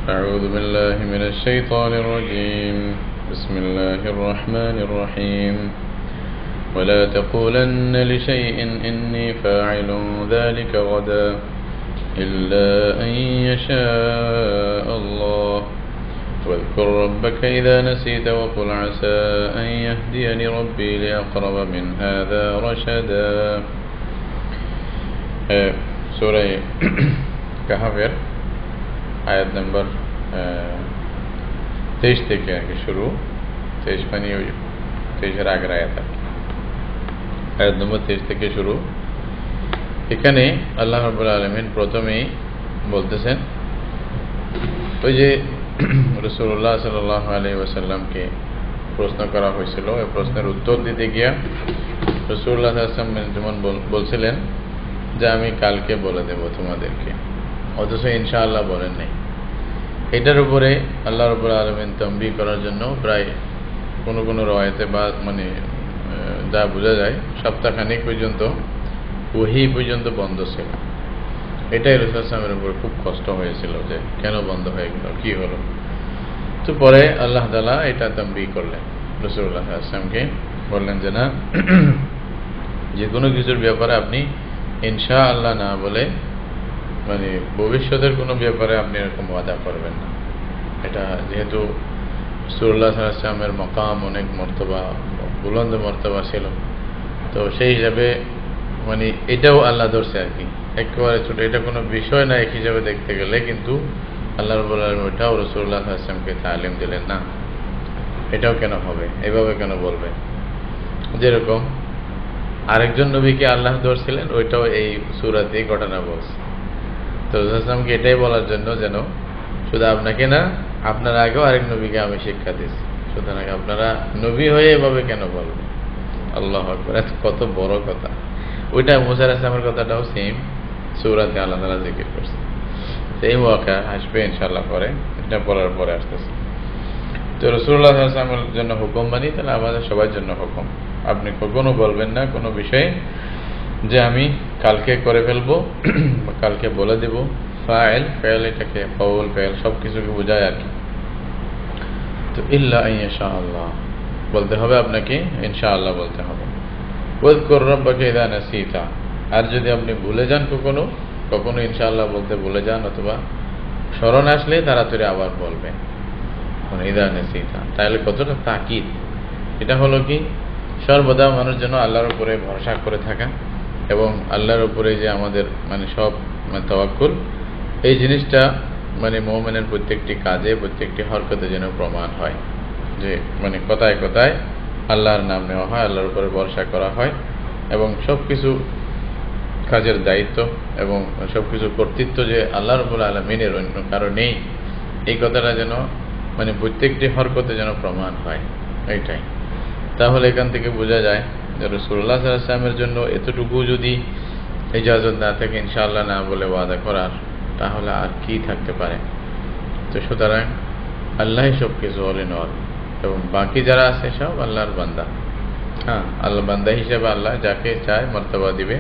أعوذ بالله من الشيطان الرجيم بسم الله الرحمن الرحيم ولا تقولن لشيء إني فاعل ذلك غدا إلا أن يشاء الله واذكر ربك إذا نسيت وقل عسى أن يهديني ربي لأقرب من هذا رشدا سورة কাহাফের আয়াত নম্বর 23 থেকে আগে শুরু, 23 মানে 23-এর আগের আয়াত, আয়াত নম্বর 23 থেকে শুরু। এখানে আল্লাহ রাব্বুল আলামিন প্রথমেই বলতেছেন, ওই যে রাসূলুল্লাহ সাল্লাল্লাহু আলাইহি ওয়াসাল্লামকে প্রশ্ন করা হয়েছিল, এই প্রশ্নের উত্তর দিতে গিয়া রাসূলুল্লাহ সাল্লাল্লাহু আলাইহি ওয়াসাল্লাম যেমন বলছিলেন যে আমি কালকে বলে দেব তোমাদেরকে, অথচ ইনশাআল্লাহ বলেন নাই। এটার উপরে আল্লাহ রাব্বুল আলামিন তানবীহ করার জন্য প্রায় কোনো কোনো রওয়ায়াতে বা মানে যা বোঝা যায় সপ্তাহখানেক পর্যন্ত ওহী পর্যন্ত বন্ধ ছিল। এটাই রাসূল সাল্লাল্লাহু আলাইহি ওয়াসাল্লামের উপর খুব কষ্ট হয়েছিল যে কেন বন্ধ হয়ে গেল, কি হলো। তো পরে আল্লাহ তাআলা এটা তানবীহ করলেন, রাসূলুল্লাহ সাল্লাল্লাহু আলাইহি ওয়াসাল্লামকে বললেন যে না, যে কোনো কিছুর ব্যাপারে আপনি ইনশাআল্লাহ না বলে মানে ভবিষ্যতের কোনো ব্যাপারে আপনি এরকম ওয়াদা করবেন না। এটা যেহেতু রাসূলুল্লাহ সাল্লাল্লাহু আলাইহি ওয়াসাল্লামের মাকাম অনেক মর্তবা, বুলন্দ মর্তবা ছিল, তো সেই হিসাবে মানে এটাও আল্লাহ ধরছে আর কি, একেবারে ছোট, এটা কোনো বিষয় না এক হিসাবে দেখতে গেলে, কিন্তু আল্লাহ রাব্বুল আলামিন ওটাও রাসূলুল্লাহ সাল্লাল্লাহু আলাইহি ওয়াসাল্লামকে তালিম দিলেন, না এটাও কেন হবে, এভাবে কেন বলবে। যেরকম আরেকজন নবীকে আল্লাহ ধরছিলেন, ওইটাও এই সূরাতেই ঘটনা বলছে। তো রাসূল সাল্লাল্লাহু আলাইহি ওয়াসাল্লামকে এটাই বলার জন্য যেন শুধু আপনাকে না, আপনার আগেও আরেক নবীকে আমি শিক্ষা দিয়েছি, সুতরাং আপনারা নবী হয়ে এভাবে কেন বলবেন। আল্লাহু আকবার, কত বড় কথা। ওইটা মুসা আলাইহিস সালামের কথাটাও সেম সূরাতে আল্লাহ তাআলা জিকির করছে। সেই ওয়াকা আসবে ইনশাআল্লাহ পরে, এটা বলার পরে আসতেছে। তো রাসূলুল্লাহ সাল্লাল্লাহু আলাইহি ওয়াসাল্লামের জন্য হুকুম মানি, তাহলে আমাদের সবার জন্য হুকুম। আপনি কখনো বলবেন না কোনো বিষয়ে যে আমি কালকে করে ফেলবো বা কালকে বলে দেব। ফাইল ফেল, এটাকে কওল ফেল সব কিছুকে বোঝায় আর কি। তো ইল্লা ইনশাআল্লাহ বলতে হবে আপনাকে, ইনশাআল্লাহ বলতে হবে। ওয়াজকুর রাব্বাকা ইযা নাসিতা, আর যদি আপনি ভুলে যান কখনো কখনো ইনশাআল্লাহ বলতে ভুলে যান, অথবা স্মরণ আসলে তাড়াতাড়ি আবার বলবেন ইযা নাসিতা, তাহলে কতটা তাকিদ। এটা হলো কি, সর্বদা মানুষ যেন আল্লাহর উপরে ভরসা করে থাকা এবং আল্লাহর উপরে যে আমাদের মানে সব মানে তাওয়াক্কুল, এই জিনিসটা মানে মুমিনের প্রত্যেকটি কাজে প্রত্যেকটি হরকতে যেন প্রমাণ হয়, যে মানে কথায় কথায় আল্লাহর নাম নেওয়া হয়, আল্লাহর উপরে ভরসা করা হয়, এবং সব কিছু কাজের দায়িত্ব এবং সব কিছু কর্তৃত্ব যে আল্লাহ রাব্বুল আলামিনের, অন্য কারো নেই, এই কথাটা যেন মানে প্রত্যেকটি হরকতে যেন প্রমাণ হয়। এইটাই তাহলে এখান থেকে বোঝা যায় যে রাসূলুল্লাহ সাল্লাল্লাহু আলাইহি ওয়াসাল্লামের জন্য এতটুকু যদি ইজাজত না থাকে ইনশাআল্লাহ না বলে ওয়াদা করার, তাহলে আর কি থাকতে পারে। তো সুতরাং আল্লাহই সব কিছু অল ইন অল, এবং বাকি যারা আছে সব আল্লাহর বান্দা। হ্যাঁ, আল্লাহ বান্দা হিসেবে আল্লাহ যাকে চায় মর্তবা দিবে,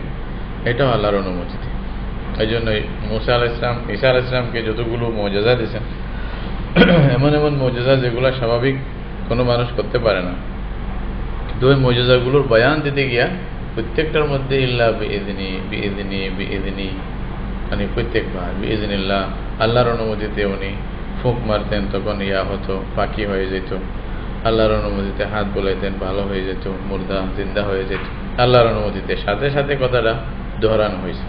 এটাও আল্লাহর অনুমতিতে। এই জন্য মুসা আলাইহিস সালাম, ঈসা আলাইহিস সালামকে যতগুলো মুজিজা দিয়েছেন, এমন এমন মুজিজা যেগুলো স্বাভাবিক কোনো মানুষ করতে পারে না, কিন্তু ওই মুজিজাগুলোর বয়ান দিতে গিয়া প্রত্যেকটার মধ্যে ইল্লা বিইذনি বিইذনি বিইذনি, মানে প্রত্যেকবার বিইذনিল্লাহ, আল্লাহর অনুমতিতে উনি ফুঁক মারতেন, তখন ইয়া হতো, পাখি হয়ে যেত। আল্লাহর অনুমতিতে হাত বোলাইতেন, ভালো হয়ে যেত, মুর্দা জিন্দা হয়ে যেত, আল্লাহর অনুমতিতে। সাথে সাথে কথাটা দোহরানো হয়েছে।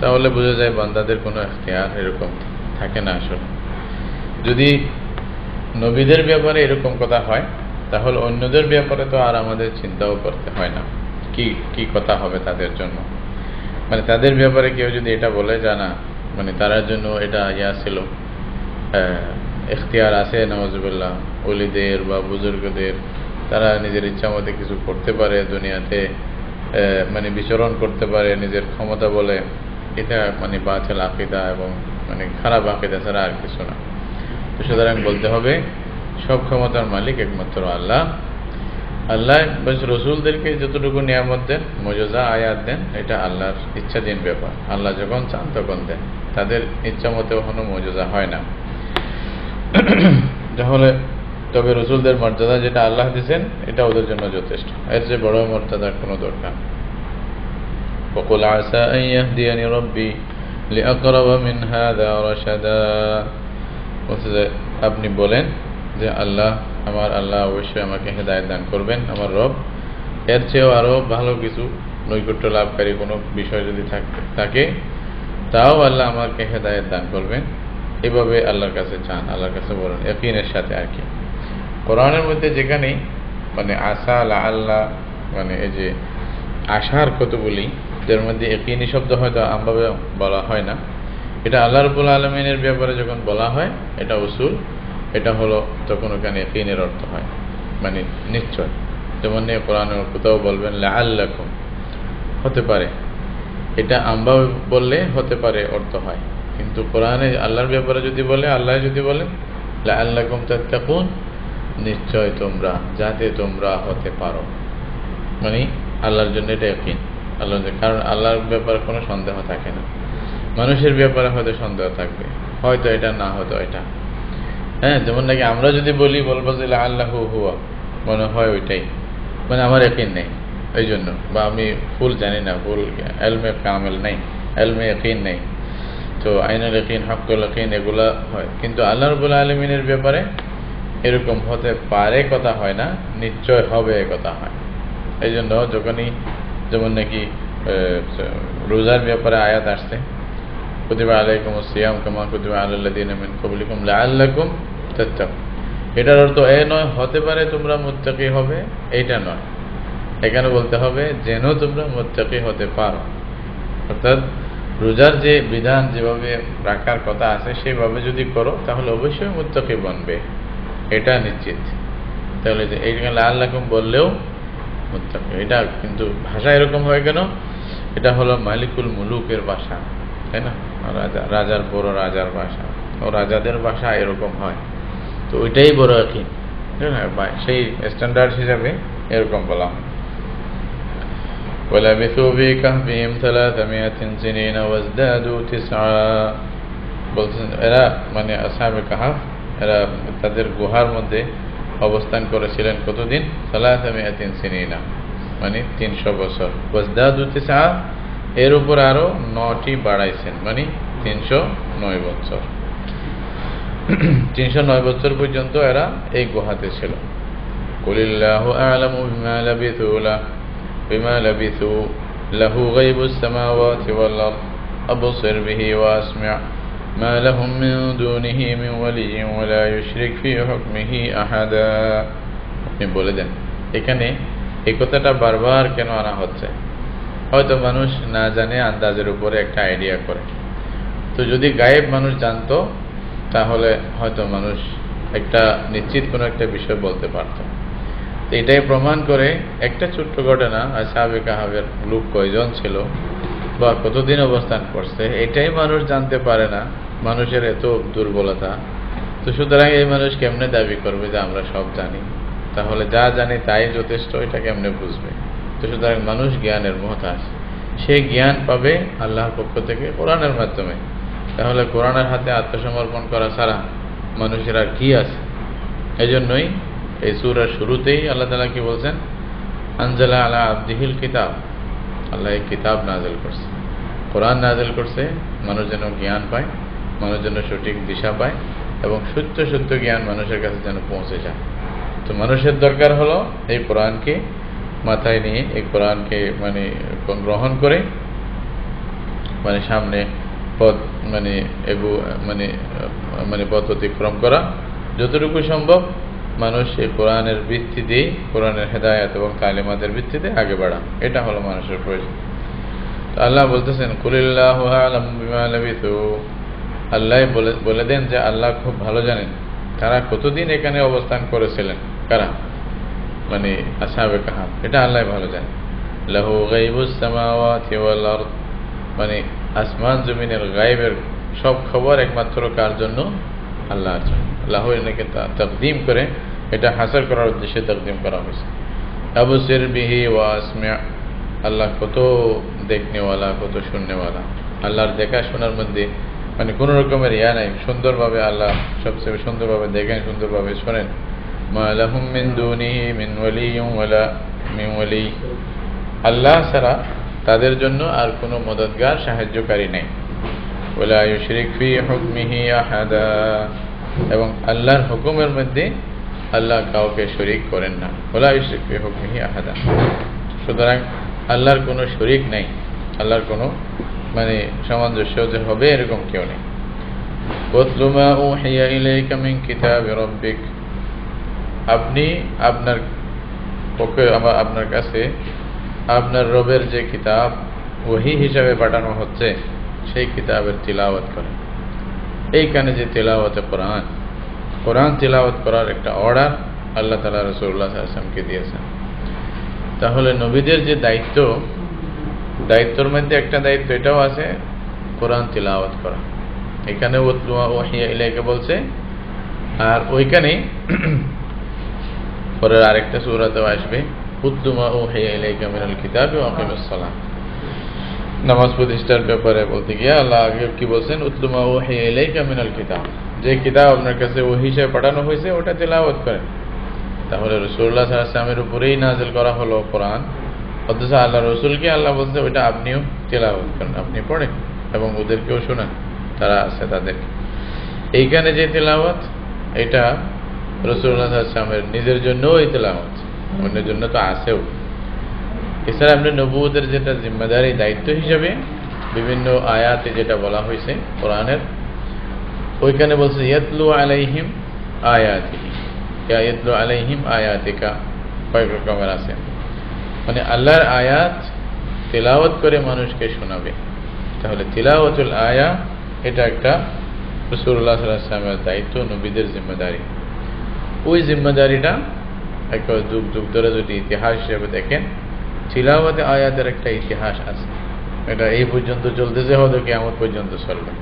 তাহলে বোঝা যায় বান্দাদের কোনো এখতিয়ার এরকম থাকে না। আসলে যদি নবীদের ব্যাপারে এরকম কথা হয়, তাহলে অন্যদের ব্যাপারে তো আর আমাদের চিন্তাও করতে হয় না কি কি কথা হবে তাদের জন্য। মানে তাদের ব্যাপারে কেউ যদি এটা বলে জানা, মানে তার জন্য এটা ইয়া ছিল, এখতিয়ার আছে নাউজুবিল্লাহ, ওলিদের বা বুজুর্গদের, তারা নিজের ইচ্ছা মতে কিছু করতে পারে দুনিয়াতে, মানে বিচরণ করতে পারে নিজের ক্ষমতা বলে, এটা মানে বাতিল আকীদা এবং মানে খারাপ আকীদা ছাড়া আর কিছু না। তো সুতরাং বলতে হবে সব ক্ষমতার মালিক একমাত্র আল্লাহ। আল্লাহ বাস রসুলদেরকে যতটুকু নিয়ামত দেন, মুজিজা আয়াত দেন, এটা আল্লাহর ইচ্ছাধীন ব্যাপার। আল্লাহ যখন চান তখন দেন, তাদের ইচ্ছা মতে কখনো মুজিজা হয় না। তাহলে তবে রসুলদের মর্যাদা যেটা আল্লাহ দিয়েছেন এটা ওদের জন্য যথেষ্ট, এর চেয়ে বড় মর্যাদার কোনো দরকার। وقل عسى أن يهديني ربي لأقرب من هذا رشدا। বলছে যে আপনি বলেন যে আমার আল্লাহ অবশ্যই আমাকে হেদায়েত দান করবেন, আমার রব এর চেয়েও আরো ভালো কিছু নৈকট্য লাভকারী কোনো বিষয় যদি থাকে তাও আল্লাহ আমাকে হেদায়েত দান করবেন। এভাবে আল্লাহর কাছে চান, আল্লাহর কাছে বলেন ইয়াকিনের সাথে আর কি। কোরআনের মধ্যে যেখানেই মানে আশা আল্লাহ মানে এই যে আশার কতগুলি, যার মধ্যে ইয়াকিনী শব্দ হয়তো আমভাবে বলা হয় না, এটা আল্লাহ রাব্বুল আলামিনের ব্যাপারে যখন বলা হয় এটা উসুল, এটা হলো তখন ওখানে ইয়াকিনের অর্থ হয়, মানে নিশ্চয়। যেমন নিয়ে কোরআনের কোথাও বলবেন লাআল্লাকুম, হতে পারে, এটা আমভাবে বললে হতে পারে অর্থ হয়, কিন্তু কোরআনে আল্লাহর ব্যাপারে যদি বলে, আল্লাহ যদি বলেন লাআল্লাকুম তাত্তাকুন, নিশ্চয় তোমরা, যাতে তোমরা হতে পারো, মানে আল্লাহর জন্য এটা ইয়াকিন, আল্লাহর, কারণ আল্লাহর ব্যাপারে কোনো সন্দেহ থাকে না। মানুষের ব্যাপারে হয়তো সন্দেহ থাকবে, হয়তো এটা না হয়তো এটা, হ্যাঁ, যেমন নাকি আমরা যদি বলবো যে আল্লাহু হুয়া, মনে হয় ওইটাই, মানে আমার ইয়াকিন নেই এই জন্য, বা আমি ফুল জানি না, ফুল এলমে কামেল নেই, এলমে ইয়াকিন নেই, তো আইনুল ইয়াকিন, হাক্কুল ইয়াকিন এগুলা হয়। কিন্তু আল্লাহ রাব্বুল আলামিনের ব্যাপারে এরকম হতে পারে কথা হয় না, নিশ্চয় হবে কথা হয়। এই জন্য যখনই যেমন নাকি রোজার ব্যাপারে আয়াত আসছে, কুতিবা আলাইকুমুস সিয়াম কামা কুতিবা আলাল লাযিনা মিন ক্বাবলিকুম লাআল্লাকুম তাত্তাকুন, এটার অর্থ এ নয় হতে পারে তোমরা মুত্তাকি হবে, এইটা নয়, এখানে বলতে হবে যেন তোমরা মুত্তাকি হতে পারো। অর্থাৎ রোজার যে বিধান যেভাবে রাখার কথা আছে সেভাবে যদি করো তাহলে অবশ্যই মুত্তাকি বনবে, এটা নিশ্চিত। তাহলে যে এইখানে লাআল্লাকুম বললেও মুত্তাকি, এটা কিন্তু ভাষা এরকম হয় কেন? এটা হলো মালিকুল মুলুকের ভাষা, তাই না? রাজার বড় রাজার ভাষা, ও রাজাদের ভাষা এরকম হয়, তো ওইটাই বড় ইয়াকিন, সেই স্ট্যান্ডার্ড হিসাবে এরকম বলা হয়। وَلَبِثُوا فِي كَهْفِهِمْ 300 سِنِينَ وَازْدَادُوا 9। বলছেন এরা মানে আসহাবে কাহাফ, এরা তাদের গুহার মধ্যে অবস্থান করেছিলেন কতদিন? 300 সিনিনা, মানে 300 বছর। ওয়াজদাদু 9, এর উপর আরো 9টি বাড়াইছেন, মানে 309 বছর। 309 বছর পর্যন্ত এরা এই গুহাতে ছিল। কুলিল্লাহু আ'লামু বিমা লাবিথু লাহু গায়বুস সামাওয়াতি ওয়াল আরদ আবসির বিহি ওয়া আসমি' মা লাহুম মিন দুনিহি মিন ওয়ালিয়্যিন ওয়া লা ইউশরিক ফি হুকমিহি আহাদা। আপনি বলে দেন এখানে এই কথাটা বারবার কেন আনা হচ্ছে? হয়তো মানুষ না জানে, আন্দাজের উপরে একটা আইডিয়া করে। তো যদি গায়েব মানুষ জানতো তাহলে হয়তো মানুষ একটা নিশ্চিত কোনো একটা বিষয় বলতে পারত। তো এটাই প্রমাণ করে একটা ছোট্ট ঘটনা, আসহাবে কাহাফের লোক কয়জন ছিল বা কতদিন অবস্থান করছে, এটাই মানুষ জানতে পারে না, মানুষের এত দুর্বলতা। তো সুতরাং এই মানুষ কেমনে দাবি করবে যে আমরা সব জানি? তাহলে যা জানি তাই যথেষ্ট, এটা কেমনে বুঝবে? তো সুতরাং মানুষ জ্ঞানের মহতাজ, সে জ্ঞান পাবে আল্লাহর পক্ষ থেকে কোরআনের মাধ্যমে। তাহলে কোরআনের হাতে আত্মসমর্পণ করা ছাড়া মানুষের আর কি আছে? এই জন্যই এই সূরার শুরুতেই আল্লাহ তাআলা কি বলছেন? আনজালা আলা আবদিহিল কিতাব, আল্লাহ এই কিতাব নাযিল করছে, কোরআন নাযিল করছে, মানুষ যেন জ্ঞান পায়, মানুষ যেন সঠিক দিশা পায় এবং সত্য সত্য জ্ঞান মানুষের কাছে যেন পৌঁছে যায়। তো মানুষের দরকার হলো এই কোরআনকে মাথায় নিয়ে, এই কোরআনকে মানে গ্রহণ করে মানে সামনে পথ মানে মানে পথ অতিক্রম করা, যতটুকু সম্ভব মানুষ এই কোরআনের ভিত্তিতেই, কোরআনের হেদায়েত এবং তালিমাতের ভিত্তিতে আগে বাড়া, এটা হলো মানুষের প্রয়োজন। আল্লাহ বলতেছেন কুলিল্লাহু আ'লামু বিমা লাবিথু, আল্লাহ বলে দেন যে আল্লাহ খুব ভালো জানেন তারা কতদিন এখানে অবস্থান করেছিলেন। কারা? মানে আসহাবে কাহাফ, এটা আল্লাহ ভালো জানেন। লাহু গায়বুস সামাওয়াতি ওয়াল আরদ, মানে আসমান জমিনের গায়বের সব খবর একমাত্র কার জন্য? আল্লাহর জন্য। লাহু এনেকে তাকদীম করে, এটা হাসর করার উদ্দেশ্যে তাকদীম করা হয়েছে। আবসির বিহি ওয়া আসমি', আল্লাহ কত দেখনেওয়ালা, কত শুননেওয়ালা। আল্লাহর দেখা শোনার মধ্যে মানে কোনো রকমের ইয়া নাই, সুন্দরভাবে আল্লাহ সবচেয়ে সুন্দরভাবে দেখেন, সুন্দরভাবে শোনেন। মা লাহুম মিন দুনিহি মিন ওয়ালিয়্যিন ওয়ালা মিন ওয়ালি, আল্লাহ ছাড়া তাদের জন্য আর কোনো মদদগার সাহায্যকারী নেই। ওয়ালা ইউশরিক ফি হুকমিহি আহাদা, এবং আল্লাহর হুকুমের মধ্যে আল্লাহ কাউকে শরীক করেন না। ওয়ালা ইউশরিক ফি হুকমিহি আহাদা, সুতরাং আল্লাহর কোনো শরীক নেই, আল্লাহর কোনো মানে সামঞ্জস্য যে হবে এরকম কেউ নেই। ওয়াতলু মা উহিয়া ইলাইকা মিন কিতাবি রাব্বিক, আপনি আপনার পক্ষে আপনার কাছে আপনার রবের যে কিতাব ওহী হিসাবে পাঠানো হচ্ছে সেই কিতাবের তিলাওয়াত করেন। এইখানে যে তিলাওয়াতে কোরআন তিলাওয়াত করার একটা অর্ডার আল্লাহ তাআলা রাসূলুল্লাহ সাল্লাল্লাহু আলাইহি ওয়াসাল্লামকে দিয়েছেন। তাহলে নবীদের যে দায়িত্বর মধ্যে একটা দায়িত্ব এটাও আছে কোরআন তিলাওয়াত করা। এখানে ওয়াতলু মা উহিয়া ইলাইকা বলছে, আর ওইখানে পরের আরেকটা সূরাতেও আসবে উতলু মা উহিয়া ইলাইকা মিনাল কিতাবি ওয়া আকিমিস সালাহ। নামাজ প্রতিষ্ঠার ব্যাপারে বলতে গিয়ে আল্লাহ আগে কি বলছেন, উতলু মা উহিয়া ইলাইকা মিনাল কিতাব, যে কিতাব আপনার কাছে ওহী হিসেবে পাঠানো হয়েছে ওটা তিলাওয়াত করেন। তাহলে রাসূলুল্লাহ সাল্লাল্লাহু আলাইহি ওয়াসাল্লামের উপরেই নাযিল করা হলো কোরআন, অথচ আল্লাহ রাসূলকে আল্লাহ বলছে ওইটা আপনিও তিলাওয়াত করেন, আপনি পড়েন এবং ওদেরকেও শোনান তারা আছে তাদের। এইখানে যে তিলাওয়াত এটা রাসূলুল্লাহ সাল্লাল্লাহু আলাইহি ওয়াসাল্লামের নিজের জন্যও এই তিলাওয়াত, অন্যের জন্য তো আছেও। এছাড়া আপনি নবুয়তের যেটা জিম্মাদারি দায়িত্ব হিসেবে বিভিন্ন আয়াতে যেটা বলা হয়েছে কোরআনের, ওইখানে বলছে ইয়াতলু আলাইহিম আয়াতিহি, ইয়াতলু আলাইহিম আয়াতিকা, কয়েক রকমের আছে, মানে আল্লাহর আয়াত তিলাওয়াত করে মানুষকে শোনাবে। তাহলে তিলাওয়াতুল আয়া এটা একটা রাসূলুল্লাহ সাল্লাল্লাহু আলাইহি ওয়াসাল্লামের দায়িত্ব, নবীদের জিম্মাদারি। ওই জিম্মাদারিটা একটা যুগ যুগ ধরে যদি ইতিহাস হিসেবে দেখেন, তিলাওয়াতে আয়াতের একটা ইতিহাস আছে, এটা এই পর্যন্ত চলতেছে, হয়তো কিয়ামত পর্যন্ত চলবে।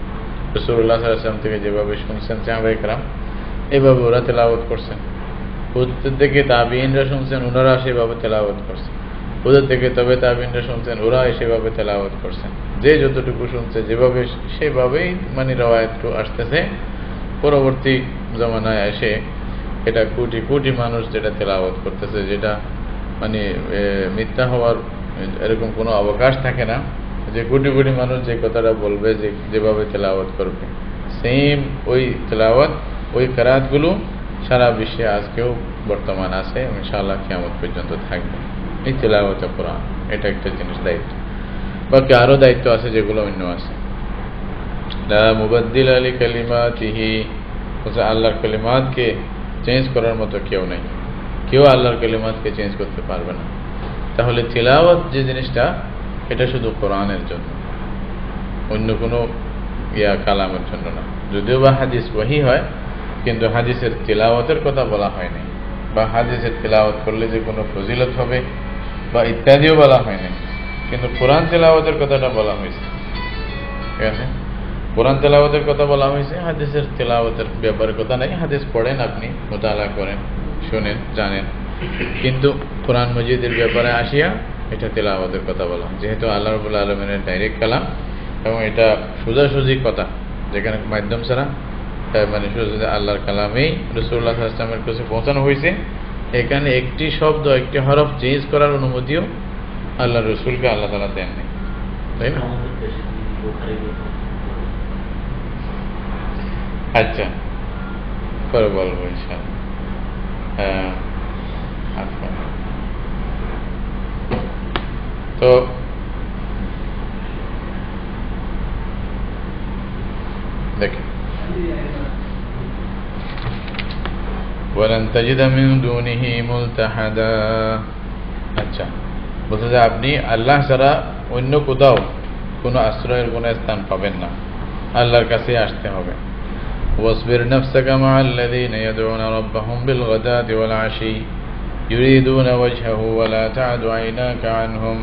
রাসূলুল্লাহ সাল্লাল্লাহু আলাইহি ওয়াসাল্লাম থেকে যেভাবে শুনছেন সাহাবায়ে কেরাম, এইভাবে ওরা তেলাওয়াত করছেন। ওদের থেকে তাবিঈনরা শুনছেন, ওনারা সেভাবে তেলাওয়াত করছেন। ওদের থেকে তবে তাবিঈনরা শুনছেন, ওরা সেভাবে তেলাওয়াত করছেন। যে যতটুকু শুনছে যেভাবে সেভাবেই মানে রওয়ায়াত আসতেছে। পরবর্তী জমানায় এসে এটা কোটি কোটি মানুষ যেটা তেলাওয়াত করতেছে, যেটা মানে মিথ্যা হওয়ার এরকম কোনো অবকাশ থাকে না, যে কোটি কোটি মানুষ যে কথাটা বলবে, যে যেভাবে তেলাওয়াত করবে, সেম ওই তেলাওয়াত ওই কিরাআতগুলো সারা বিশ্বে আজকেও বর্তমান আছে, ইনশাআল্লাহ কিয়ামত পর্যন্ত থাকবে। এই তেলাওয়াতে কোরআন এটা একটা জিনিস দায়িত্ব। বাকি আরো দায়িত্ব আছে যেগুলো অন্য আছে। লা মুবাদ্দিলা লিকালিমাতিহি, আল্লাহর কালিমাতকে চেঞ্জ করার মতো কেউ নেই, কেউ আল্লাহর কালিমাতকে চেঞ্জ করতে পারবে না। তাহলে তিলাওয়াত যে জিনিসটা এটা শুধু কোরআনের জন্য, অন্য কোনো কালামের জন্য না। যদিও বা হাদিস ওহী হয়, কিন্তু হাদিসের তিলাওয়াতের কথা বলা হয়নি, বা হাদিসের তিলাওয়াত করলে যে কোনো ফজিলত হবে বা ইত্যাদিও বলা হয়নি, কিন্তু কোরআন তিলাওয়াতের কথাটা বলা হয়েছে। ঠিক আছে, কোরআন তেলাওয়াতের কথা বলা হয়েছে, হাদিসের তেলাওয়াতের ব্যাপারে কথা নাই। হাদিস পড়েন, আপনি মুতালা করেন, শুনেন, জানেন, কিন্তু কোরআন মজিদের ব্যাপারে আসিয়া এটা তেলাওয়াতের কথা বলা, যেহেতু আল্লাহ রাব্বুল আলামিনের ডাইরেক্ট কালাম এবং এটা সোজাসুজি কথা, যেখানে মাধ্যম ছাড়া মানে সোজা আল্লাহর কালামেই রাসূলুল্লাহ সাল্লাল্লাহু আলাইহি ওয়াসাল্লামের কাছে পৌঁছানো হয়েছে। এখানে একটি শব্দ, একটি হরফ চেঞ্জ করার অনুমতিও আল্লাহ রসুলকে আল্লাহ তাআলা দেননি, তাই না? আচ্ছা, পরে বলবো ইনশাআল্লাহ। আচ্ছা, তো দেখেন, ওয়ালান তাজিদা মিন দুনিহি মুলতাহাদা। আচ্ছা, বলতে যে আপনি আল্লাহ ছাড়া অন্য কোথাও কোনো আশ্রয়ের কোনো স্থান পাবেন না, আল্লাহর কাছে আসতে হবে। واصبر نفسك مع الذين يدعون ربهم بالغداة والعشي يريدون وجهه ولا تعد عيناك عنهم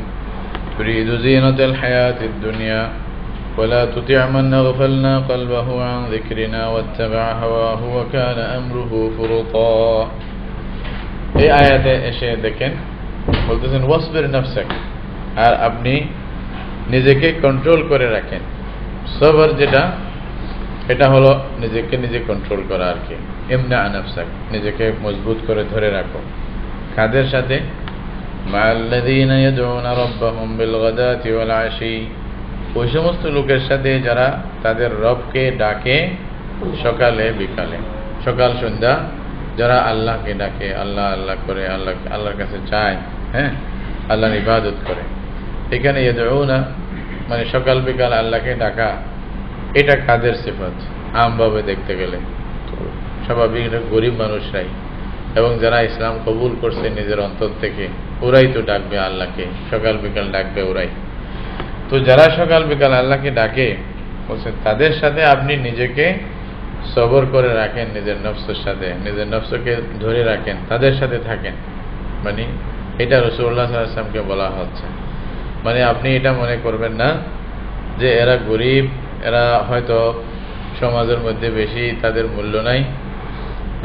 تريد زينة الحياة الدنيا ولا تطع من أغفلنا قلبه عن ذكرنا واتبع هواه وكان أمره فرطا। এই আয়াতে এসে দেখেন বলতেছেন ওয়াসবির নাফসাক, আর আপনি নিজেকে কন্ট্রোল করে রাখেন। সবর যেটা এটা হলো নিজেকে নিজে কন্ট্রোল করা আর কি। ইমনা নাফসাক, নিজেকে মজবুত করে ধরে রাখো। কাদের সাথে? মাআল্লাযীনা ইয়াদউনা রাব্বাহুম বিল গাদাতি ওয়াল আশি, ওই সমস্ত লোকের সাথে যারা তাদের রবকে ডাকে সকালে বিকালে, সকাল সন্ধ্যা যারা আল্লাহকে ডাকে, আল্লাহ আল্লাহ করে, আল্লাহর কাছে চায়, হ্যাঁ, আল্লাহর ইবাদত করে। এখানে ইয়াদউনা মানে সকাল বিকাল আল্লাহকে ডাকা, এটা কাদের সিফাত? আমভাবে দেখতে গেলে স্বাভাবিক গরিব মানুষরাই, এবং যারা ইসলাম কবুল করছে নিজের অন্তর থেকে, ওরাই তো ডাকবে আল্লাহকে, সকাল বিকাল ডাকবে ওরাই। তো যারা সকাল বিকাল আল্লাহকে ডাকে বলছেন, তাদের সাথে আপনি নিজেকে সবর করে রাখেন, নিজের নফসের সাথে, নিজের নফসকে ধরে রাখেন, তাদের সাথে থাকেন। মানে এটা রাসূলুল্লাহ সাল্লাল্লাহু আলাইহি ওয়াসাল্লামকে বলা হচ্ছে। মানে আপনি এটা মনে করবেন না যে এরা গরিব, এরা হয়তো সমাজের মধ্যে বেশি, তাদের মূল্য নাই,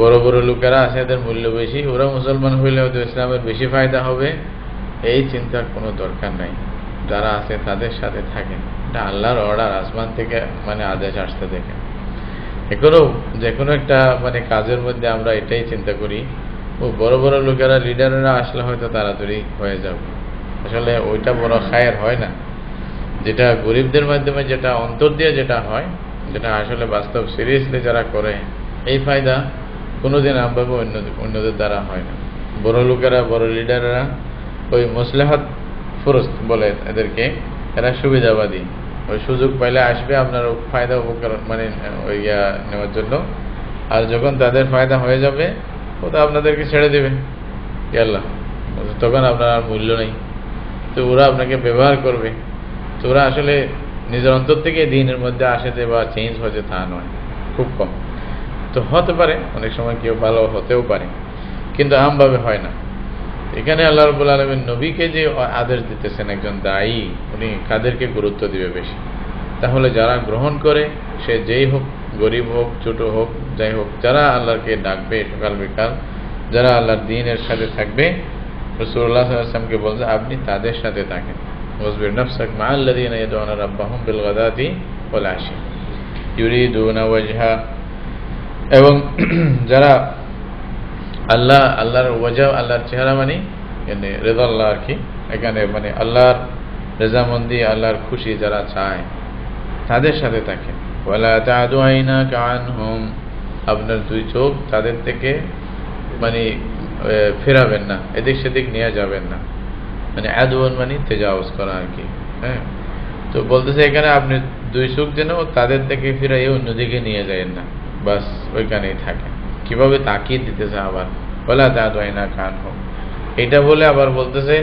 বড় বড় লোকেরা আছে এদের মূল্য বেশি, ওরা মুসলমান হইলে হয়তো ইসলামের বেশি ফায়দা হবে, এই চিন্তার কোনো দরকার নাই। যারা আছে তাদের সাথে থাকেন, এটা আল্লাহর অর্ডার, আসমান থেকে মানে আদেশ আসতে দেখেন। এখনো যে কোনো একটা মানে কাজের মধ্যে আমরা এটাই চিন্তা করি, ও বড় বড় লোকেরা, লিডাররা আসলে হয়তো তাড়াতাড়ি হয়ে যাবে। আসলে ওইটা বড় খায়ের হয় না। যেটা গরিবদের মাধ্যমে, যেটা অন্তর দিয়ে যেটা হয়, যেটা আসলে বাস্তব সিরিয়াসলি যারা করে, এই ফায়দা কোনোদিন আমভাবে অন্যদের দ্বারা হয় না। বড় লোকেরা, বড় লিডাররা ওই মসলাহাত ফরজ বলে এদেরকে, এরা সুবিধাবাদী, ওই সুযোগ পাইলে আসবে আপনার ফায়দা উপকার মানে ওই নেওয়ার জন্য, আর যখন তাদের ফায়দা হয়ে যাবে ও তো আপনাদেরকে ছেড়ে দেবে, আল্লাহ, তখন আপনার আর মূল্য নেই। তো ওরা আপনাকে ব্যবহার করবে। তো ওরা আসলে নিজের অন্তর থেকে দিনের মধ্যে আসে যে বা চেঞ্জ হয়েছে তা নয়, খুব কম। তো হতে পারে অনেক সময় কেউ ভালো হতেও পারে, কিন্তু আমভাবে হয় না। এখানে আল্লাহ রাব্বুল আলামিন নবীকে যে আদেশ দিতেছেন, একজন দায়ী, উনি কাদেরকে গুরুত্ব দিবে বেশি? তাহলে যারা গ্রহণ করে, সে যেই হোক, গরিব হোক, ছোট হোক, যাই হোক, যারা আল্লাহকে ডাকবে সকাল বিকাল, যারা আল্লাহর দ্বীনের সাথে থাকবে, রাসূলুল্লাহ সাল্লাল্লাহু আলাইহি ওয়াসাল্লামকে বলছে আপনি তাদের সাথে থাকেন। ওয়াসবির নাফসাক মাআল্লাযীনা ইয়াদউনা রাব্বাহুম বিল গাদাতি ওয়াল আশি ইউরিদুনা ওয়াজহা, এবং যারা আল্লাহর ওয়াজহ, আল্লাহর চেহারা মানে রেজাল্লাহ আর কি, এখানে মানে আল্লাহর রেজামন্দি, আল্লাহর খুশি যারা চায়, তাদের সাথে থাকেন। ওয়ালা তা'দু আইনাকা আনহুম, আপনার দুই চোখ তাদের থেকে মানে ফেরাবেন না, এদিক সেদিক নিয়ে যাবেন না। মানে আদওয়ান মানে তেজাউজ করা আর কি, হ্যাঁ। তো বলতেছে এখানে আপনি দুই চোখ যেন তাদের থেকে ফিরাইয়ে অন্যদিকে নিয়ে যাবেন না, বাস ওইখানেই থাকেন। কিভাবে তাকিয়ে দিতেছে আবার, ওয়ালা তা'দু আইনাকা আনহুম, এটা বলে আবার বলতেছে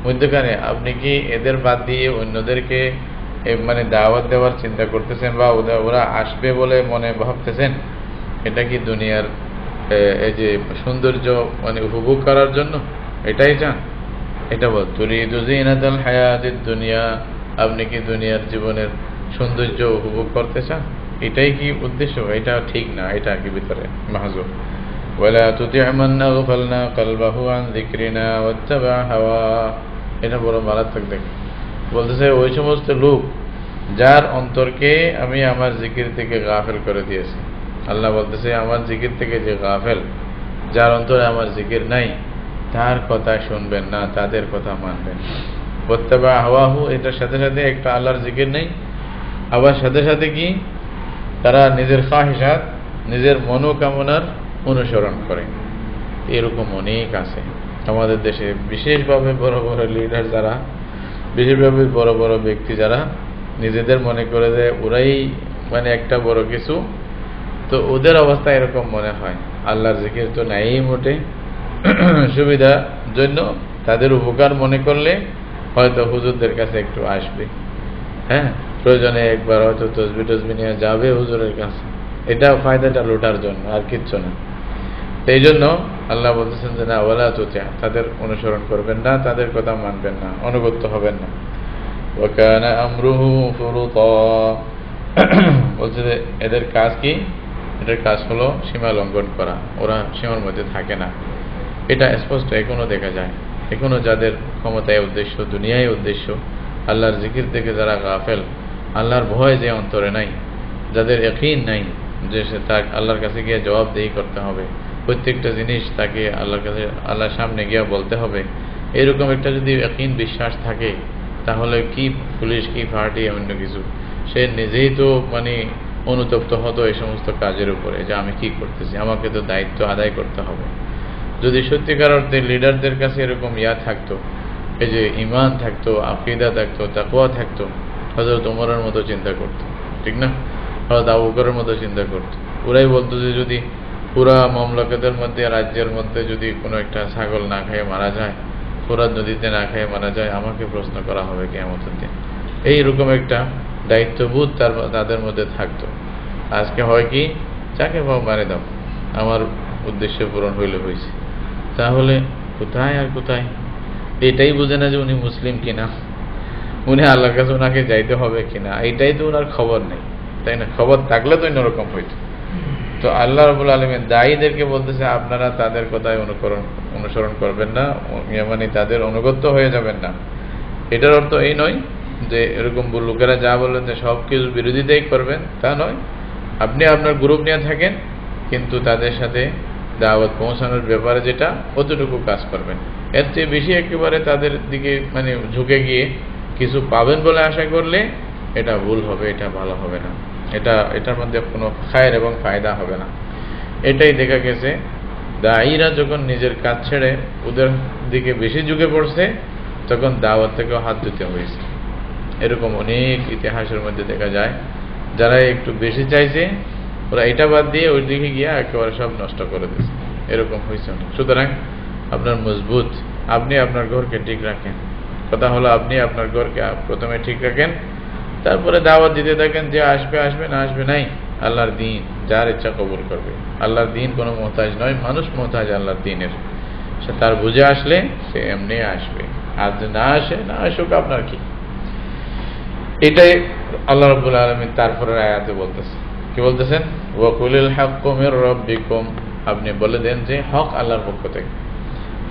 মধ্যখানে আপনি কি এদের বাদ দিয়ে অন্যদেরকে মানে দাওয়াত দেওয়ার চিন্তা করতেছেন, বা ওরা আসবে বলে মনে ভাবতেছেন? এটা কি দুনিয়ার এই যে সৌন্দর্য মানে উপভোগ করার জন্য এটাই চান? এটা বল, তুরিদু যিনাতাল হায়াতিদ দুনিয়া, আপনি কি দুনিয়ার জীবনের সৌন্দর্য উপভোগ করতে চান? এটাই কি উদ্দেশ্য? এটা ঠিক না, এটা কি ভিতরে মাহজুর। ওয়ালা তুতি' মান আগফালনা কলবাহু আন যিকরিনা ওয়াত্তাবা হাওয়া, এটা বড় মারাত্মক। দেখ বলতেছে ওই সমস্ত লোক যার অন্তরকে আমি আমার জিকির থেকে গাফেল করে দিয়েছি। আল্লাহ বলতেছে আমার জিকির থেকে যে গাফেল, যার অন্তরে আমার জিকির নাই, তার কথা শুনবেন না, তাদের কথা মানবেন। ওয়াত্তাবা হাওয়াহু, এটার সাথে সাথে একটা আল্লাহর জিকির নেই, আবার সাথে সাথে কি তারা নিজের খাহিশাত, নিজের মনোকামনার অনুসরণ করে। এরকম অনেক আছে আমাদের দেশে, বিশেষভাবে বড় বড় লিডার যারা, বিশেষভাবে বড় বড় ব্যক্তি যারা নিজেদের মনে করে যে ওরাই মানে একটা বড় কিছু, তো ওদের অবস্থা এরকম মনে হয়। আল্লাহর জিকির তো নাই মোটে, সুবিধার জন্য তাদের উপকার মনে করলে হয়তো হুজুরদের কাছে একটু আসবে, হ্যাঁ, প্রয়োজনে একবার হয়তো তসবি টসবি নিয়ে যাবে হুজুরের কাছে, এটা ফায়দাটা লুটার জন্য, আর কিচ্ছু না। এই জন্য আল্লাহ বলতেছেন যে না, ওয়ালা তুতি', তাদের অনুসরণ করবেন না, তাদের কথা মানবেন না, অনুগত হবেন না। ওয়া কানা আমরুহু ফুরুতা, বলছে যে এদের কাজ কি? এদের কাজ হলো সীমা লঙ্ঘন করা, ওরা সীমার মধ্যে থাকে না। এটা স্পষ্ট এখনো দেখা যায়। এখনো যাদের ক্ষমতায় উদ্দেশ্য, দুনিয়ায় উদ্দেশ্য, আল্লাহর জিকির থেকে যারা গাফেল, আল্লাহর ভয় যে অন্তরে নাই, যাদের ইয়াকিন নাই যে সে তার আল্লাহর কাছে গিয়ে জবাবদেহি করতে হবে, প্রত্যেকটা জিনিস তাকে আল্লাহর কাছে আল্লাহর সামনে গিয়ে বলতে হবে, এরকম একটা যদি ইয়াকিন বিশ্বাস থাকে, তাহলে কি পুলিশ কি পার্টি অন্য কিছু, সে নিজেই তো অনুতপ্ত হতো এই সমস্ত কাজের উপরে যে আমি কি করতেছি, আমাকে তো দায়িত্ব আদায় করতে হবে। যদি সত্যিকার অর্থে লিডারদের কাছে এরকম থাকতো, এই যে ঈমান থাকতো, আকীদা থাকতো, তাকওয়া থাকতো, হযরত ওমরের মতো চিন্তা করতো, ঠিক না? হযরত আবু বকরের মতো চিন্তা করতো। ওরাই বলতো যে যদি পুরা মামলাকাতের মধ্যে, রাজ্যের মধ্যে যদি কোনো একটা ছাগল না খেয়ে মারা যায়, ফোরাত নদীতে না খেয়ে মারা যায়, আমাকে প্রশ্ন করা হবে কিয়ামতের দিন। এইরকম একটা দায়িত্ববোধ তাদের মধ্যে থাকতো। আজকে হয় কি, যাকে পাও মারে দাও, আমার উদ্দেশ্য পূরণ হয়েছে। তাহলে কোথায় আর কোথায়, এটাই বুঝে না যে উনি মুসলিম কিনা, উনি আল্লাহর কাছে ওনাকে যাইতে হবে কিনা, এইটাই তো ওনার খবর নেই, তাই না? খবর থাকলে তো অন্যরকম হইত। তো আল্লাহ রাব্বুল আলামিন দায়ীদেরকে বলতেছে আপনারা তাদের কথায় অনুসরণ করবেন না, তাদের অনুগত হয়ে যাবেন না। এটার অর্থ এই নয় যে এরকম লোকেরা যা বললেন যে সব কিছু বিরোধিতাই করবেন, তা নয়। আপনি আপনার গ্রুপ নিয়ে থাকেন, কিন্তু তাদের সাথে দাওয়াত পৌঁছানোর ব্যাপারে যেটা, অতটুকু কাজ করবেন। এর চেয়ে বেশি একেবারে তাদের দিকে ঝুঁকে গিয়ে কিছু পাবেন বলে আশা করলে এটা ভুল হবে, এটা ভালো হবে না, এটার মধ্যে কোনো খায়ের এবং ফায়দা হবে না। এটাই দেখা গেছে, দায়ীরা যখন নিজের কাজ ছেড়ে ওদের দিকে বেশি ঝুঁকে পড়ছে, তখন দাওয়াত থেকেও হাত দিতে হয়েছে। এরকম অনেক ইতিহাসের মধ্যে দেখা যায়, যারা একটু বেশি চাইছে ওরা এটা বাদ দিয়ে ওই দিকে গিয়ে একেবারে সব নষ্ট করে দিয়েছে, এরকম হয়েছে। সুতরাং আপনার মজবুত, আপনি আপনার ঘরকে ঠিক রাখেন। কথা হলো আপনি আপনার ঘরকে প্রথমে ঠিক রাখেন, তারপরে দাওয়াত দিতে থাকেন, যে আসবে আসবে, না আসবে নাই। আল্লাহর দিন যার ইচ্ছা কবুল করবে। আল্লাহর দিন কোনো মোহতাজ নয়, মানুষ মোহতাজ আল্লাহর দিনের। সে তার বুঝে আসলে সে এমনি আসবে, আর যে না আসে, না আসুক, আপনার কি? এটাই আল্লাহ রাব্বুল আলামিন তারপরে আয়াতে বলতেছে। কি বলতেছেন? ওয়াকুলিল হাক্কু মির রাব্বিকুম, আপনি বলে দেন যে হক আল্লাহর পক্ষ থেকে।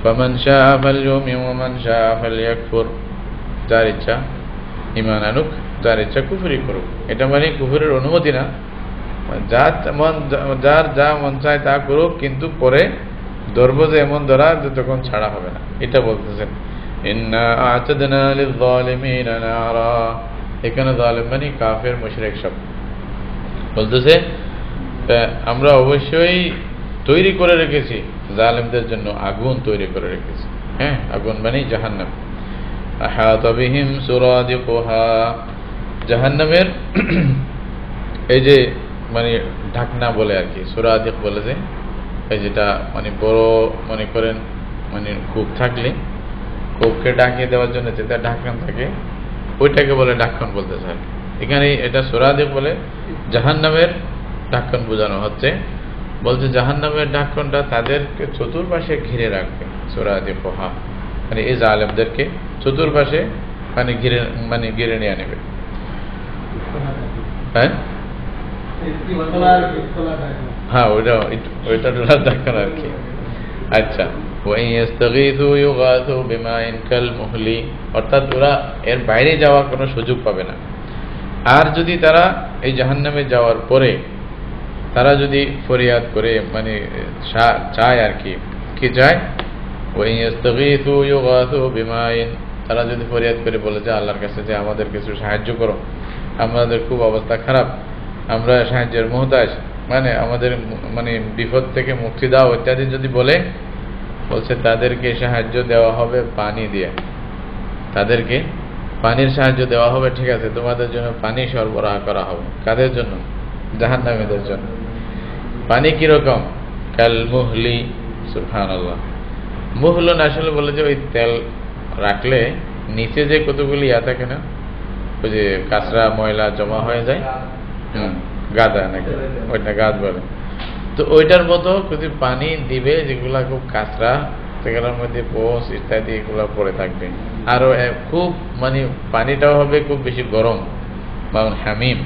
ফামান শাআ ফালইউমিন ওয়া মান শাআ ফালইয়াকফুর, যার ইচ্ছা ঈমান আনুক, যার ইচ্ছা কুফরি করুক। এটা কুফরের অনুমতি না, যার যা মন চায় তা করুক, কিন্তু পরে ধরবো যে এমন ধরা যে তখন ছাড়া হবে না, এটা বলতেছেন। ইন্না আ'তাদনা লিয-যালিমিনা নারা, এখানে জালিম কাফের মুশরিক সব বলতেছে, আমরা অবশ্যই তৈরি করে রেখেছি জালিমদের জন্য আগুন তৈরি করে রেখেছি। হ্যাঁ, আগুন জাহান্নাম। আহাতা বিহিম সুরাদিকুহা, জাহান্নামের এই যে ঢাকনা বলে আর কি, সুরাদিক বলে যে এই যেটা বড় মনে করেন কূপ থাকলে কূপকে ঢাকিয়ে দেওয়ার জন্য যেটা ঢাকনা থাকে, ওইটাকে বলে ঢাকন বলতেছে আর কি। এখানে এটা সুরাদিক বলে জাহান্নামের ঢাকন বোঝানো হচ্ছে। বলছে জাহান্নামের ঢাকনটা তাদেরকে চতুর্পাশে ঘিরে রাখবে। সুরাদিকুহা এই জালেমদেরকে চতুর্পাশে ঘিরে নিয়ে নেবে। হ্যাঁ, ওইটা ডোলার ঢাকন আর কি। আচ্ছা, অর্থাৎ ওরা এর বাইরে যাওয়ার কোনো সুযোগ পাবে না। আর যদি তারা এই জাহান্নামে যাওয়ার পরে তারা যদি ফরিয়াদ করে চায় আর কি, কি চায়, তারা যদি ফরিয়াদ করে বলে যে আল্লাহর কাছে যে আমাদের কিছু সাহায্য করো, আমাদের খুব অবস্থা খারাপ, আমরা সাহায্যের মুহতাজ, আমাদের বিপদ থেকে মুক্তি দাও ইত্যাদি যদি বলছে তাদেরকে সাহায্য দেওয়া হবে পানি দিয়ে, তাদেরকে পানির সাহায্য দেওয়া হবে। ঠিক আছে, তোমাদের জন্য পানি সরবরাহ করা হবে। কাদের জন্য? জাহান্নামীদের জন্য। পানি কিরকম? কাল মুহলি, সুবহানাল্লাহ। মুহলন আসলে বলে যে ওই তেল রাখলে নিচে যে কতগুলি থাকে না, ওই যে কাঁচরা ময়লা জমা হয়ে যায়, গাদা নাকি, ওইটা গাদ বলে। তো ওইটার মতো যদি পানি দিবে, যেগুলা খুব কাঁচরা, সেগুলোর মধ্যে পোষ ইত্যাদি এগুলো পড়ে থাকবে। আরো খুব পানিটাও হবে খুব বেশি গরম, হামিম।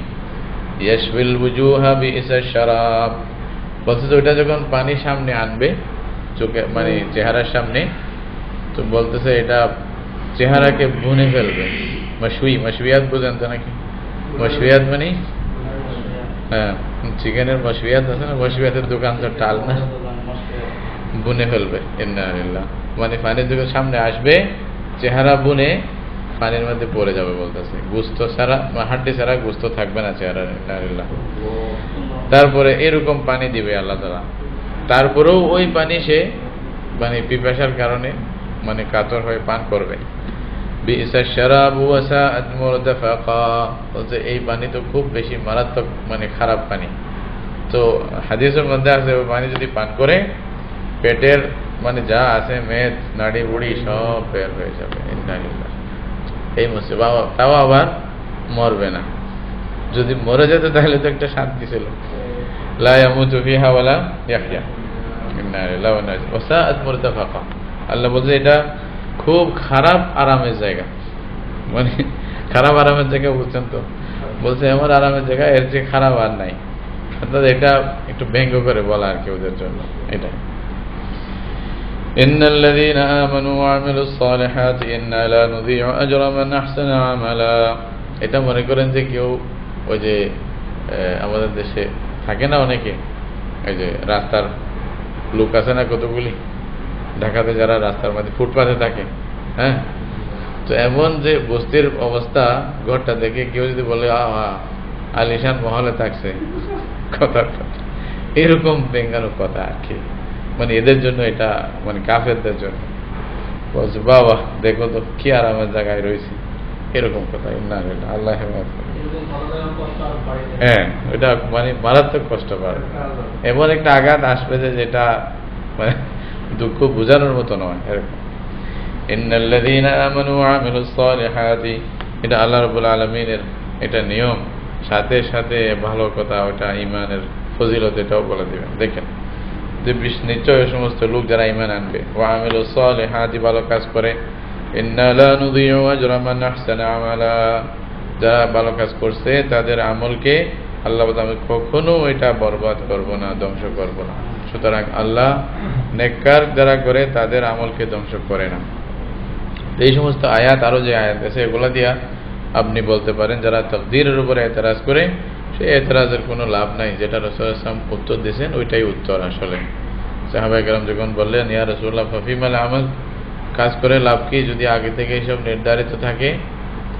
ইয়াশবিল বুজুহা বিইসাশ শারাব, বলছে ওইটা যখন পানি সামনে আনবে, চোখে চেহারার সামনে, তো বলতেছে এটা চেহারাকে ভুনে ফেলবে। মাশউইয়াত বোঝেন তো নাকি? মাশউইয়াত হ্যাঁ, চিকেনের মশবিয়াত আছে না, মশবিয়াতের দোকান তো টাল না, বুনে ফেলবে। ইন্নালিল্লাহ, মানে পানির যখন সামনে আসবে চেহারা বুনে পানির মধ্যে পড়ে যাবে বলতেছে, গুস্ত ছাড়া, হাড্ডি ছাড়া গুস্ত থাকবে না চেহারা। ইন্নালিল্লাহ। তারপরে এরকম পানি দিবে আল্লাহ তাআলা, তারপরেও ওই পানি সে মানে পিপাসার কারণে মানে কাতর হয়ে পান করবে। বিইসা শারাবু ওয়া সাআত মুরতাফাকা, বলতে এই পানি তো খুব বেশি মারাত্মক মানে খারাপ পানি। তো হাদিসের মধ্যে আছে ওই পানি যদি পান করে পেটের মানে যা আছে মেদ নাড়ি বুড়ি সব বের হয়ে যাবে। ইন্নালিল্লাহ। এই মুসিবত, তাও আবার মরবে না। যদি মরে যেত তাহলে তো একটা শান্তি ছিল। লা ইয়ামুতু ফিহা ওয়ালা ইয়াহইয়া। ইন্নালিল্লাহি ওয়া ইন্না ইলাইহি রাজিউন। ওয়া সাআত মুরতাফাকা, আল্লাহ বলছে এটা খুব খারাপ আরামের জায়গা। মানে খারাপ আরামের জায়গা বুঝছেন তো, বলছে আমার আরামের জায়গা এর যে খারাপ আর নাই। অর্থাৎ এটা একটু ব্যঙ্গ করে বলা আর কি ওদের জন্য। এটা ইন্নাল্লাযীনা আমানু ওয়া আমিলুস সালিহাতি ইন্না লা নুযীউ আজরা মান আহসানা আমালা। এটা মনে করেন যে কেউ ওই যে আমাদের দেশে থাকে না অনেকে, এই যে রাস্তার লোক আছে না কতগুলি, ঢাকাতে যারা রাস্তার মধ্যে ফুটপাথে থাকে, হ্যাঁ, তো এমন যে বস্তির অবস্থা ঘরটা দেখে কেউ যদি বলে আলিশান মহলে থাকছে, কথার কথা এরকম বেঙ্গানো কথা আর কি। মানে এদের জন্য এটা মানে কাফেরদের জন্য বলছে বাবা দেখো তো কি আরামের জায়গায় রয়েছে, এরকম কথা। আল্লাহ হ্যাঁ, এটা মানে মারাত্মক কষ্ট পাবে, এমন একটা আঘাত আসবে যে যেটা মানে দুঃখ বোঝানোর মতো নয়। এরকম ইন্নাল্লাযীনা আমানু ওয়া আমিলুস সালিহাতি, এটা আল্লাহ রাব্বুল আলামিনের এটা নিয়ম। সাথে সাথে ভালো কথা, ওটা ঈমানের ফজিলত, এটাও বলে দিবেন। দেখেন যে নিশ্চয় সমস্ত লোক যারা ঈমান আনবে, ওয়া আমিলুস সালিহাতি, ভালো কাজ করে, ইন্না লা নুযীউ আজরা মান আহসানা আমালা, যারা ভালো কাজ করছে তাদের আমলকে আল্লাহ আমি কখনো এটা বরবাদ করব না, ধ্বংস করব না। সুতরাং আল্লাহ নেককার যারা করে তাদের আমলকে ধ্বংস করে না। এই সমস্ত আয়াত, আরো যে আয়াত আছে এগুলা দিয়া আপনি বলতে পারেন যারা তাকদীরের উপরে এতরাজ করে সেই এতরাজের কোনো লাভ নাই। যেটা রাসূল সাল্লাল্লাহু আলাইহি ওয়াসাল্লাম উত্তর দিয়েছেন ওইটাই উত্তর। আসলে সাহাবায়ে কেরাম যখন বললেন ইয়া রাসূলুল্লাহ ফাফিমাল আমাল, কাজ করে লাভ কি যদি আগে থেকে এইসব নির্ধারিত থাকে?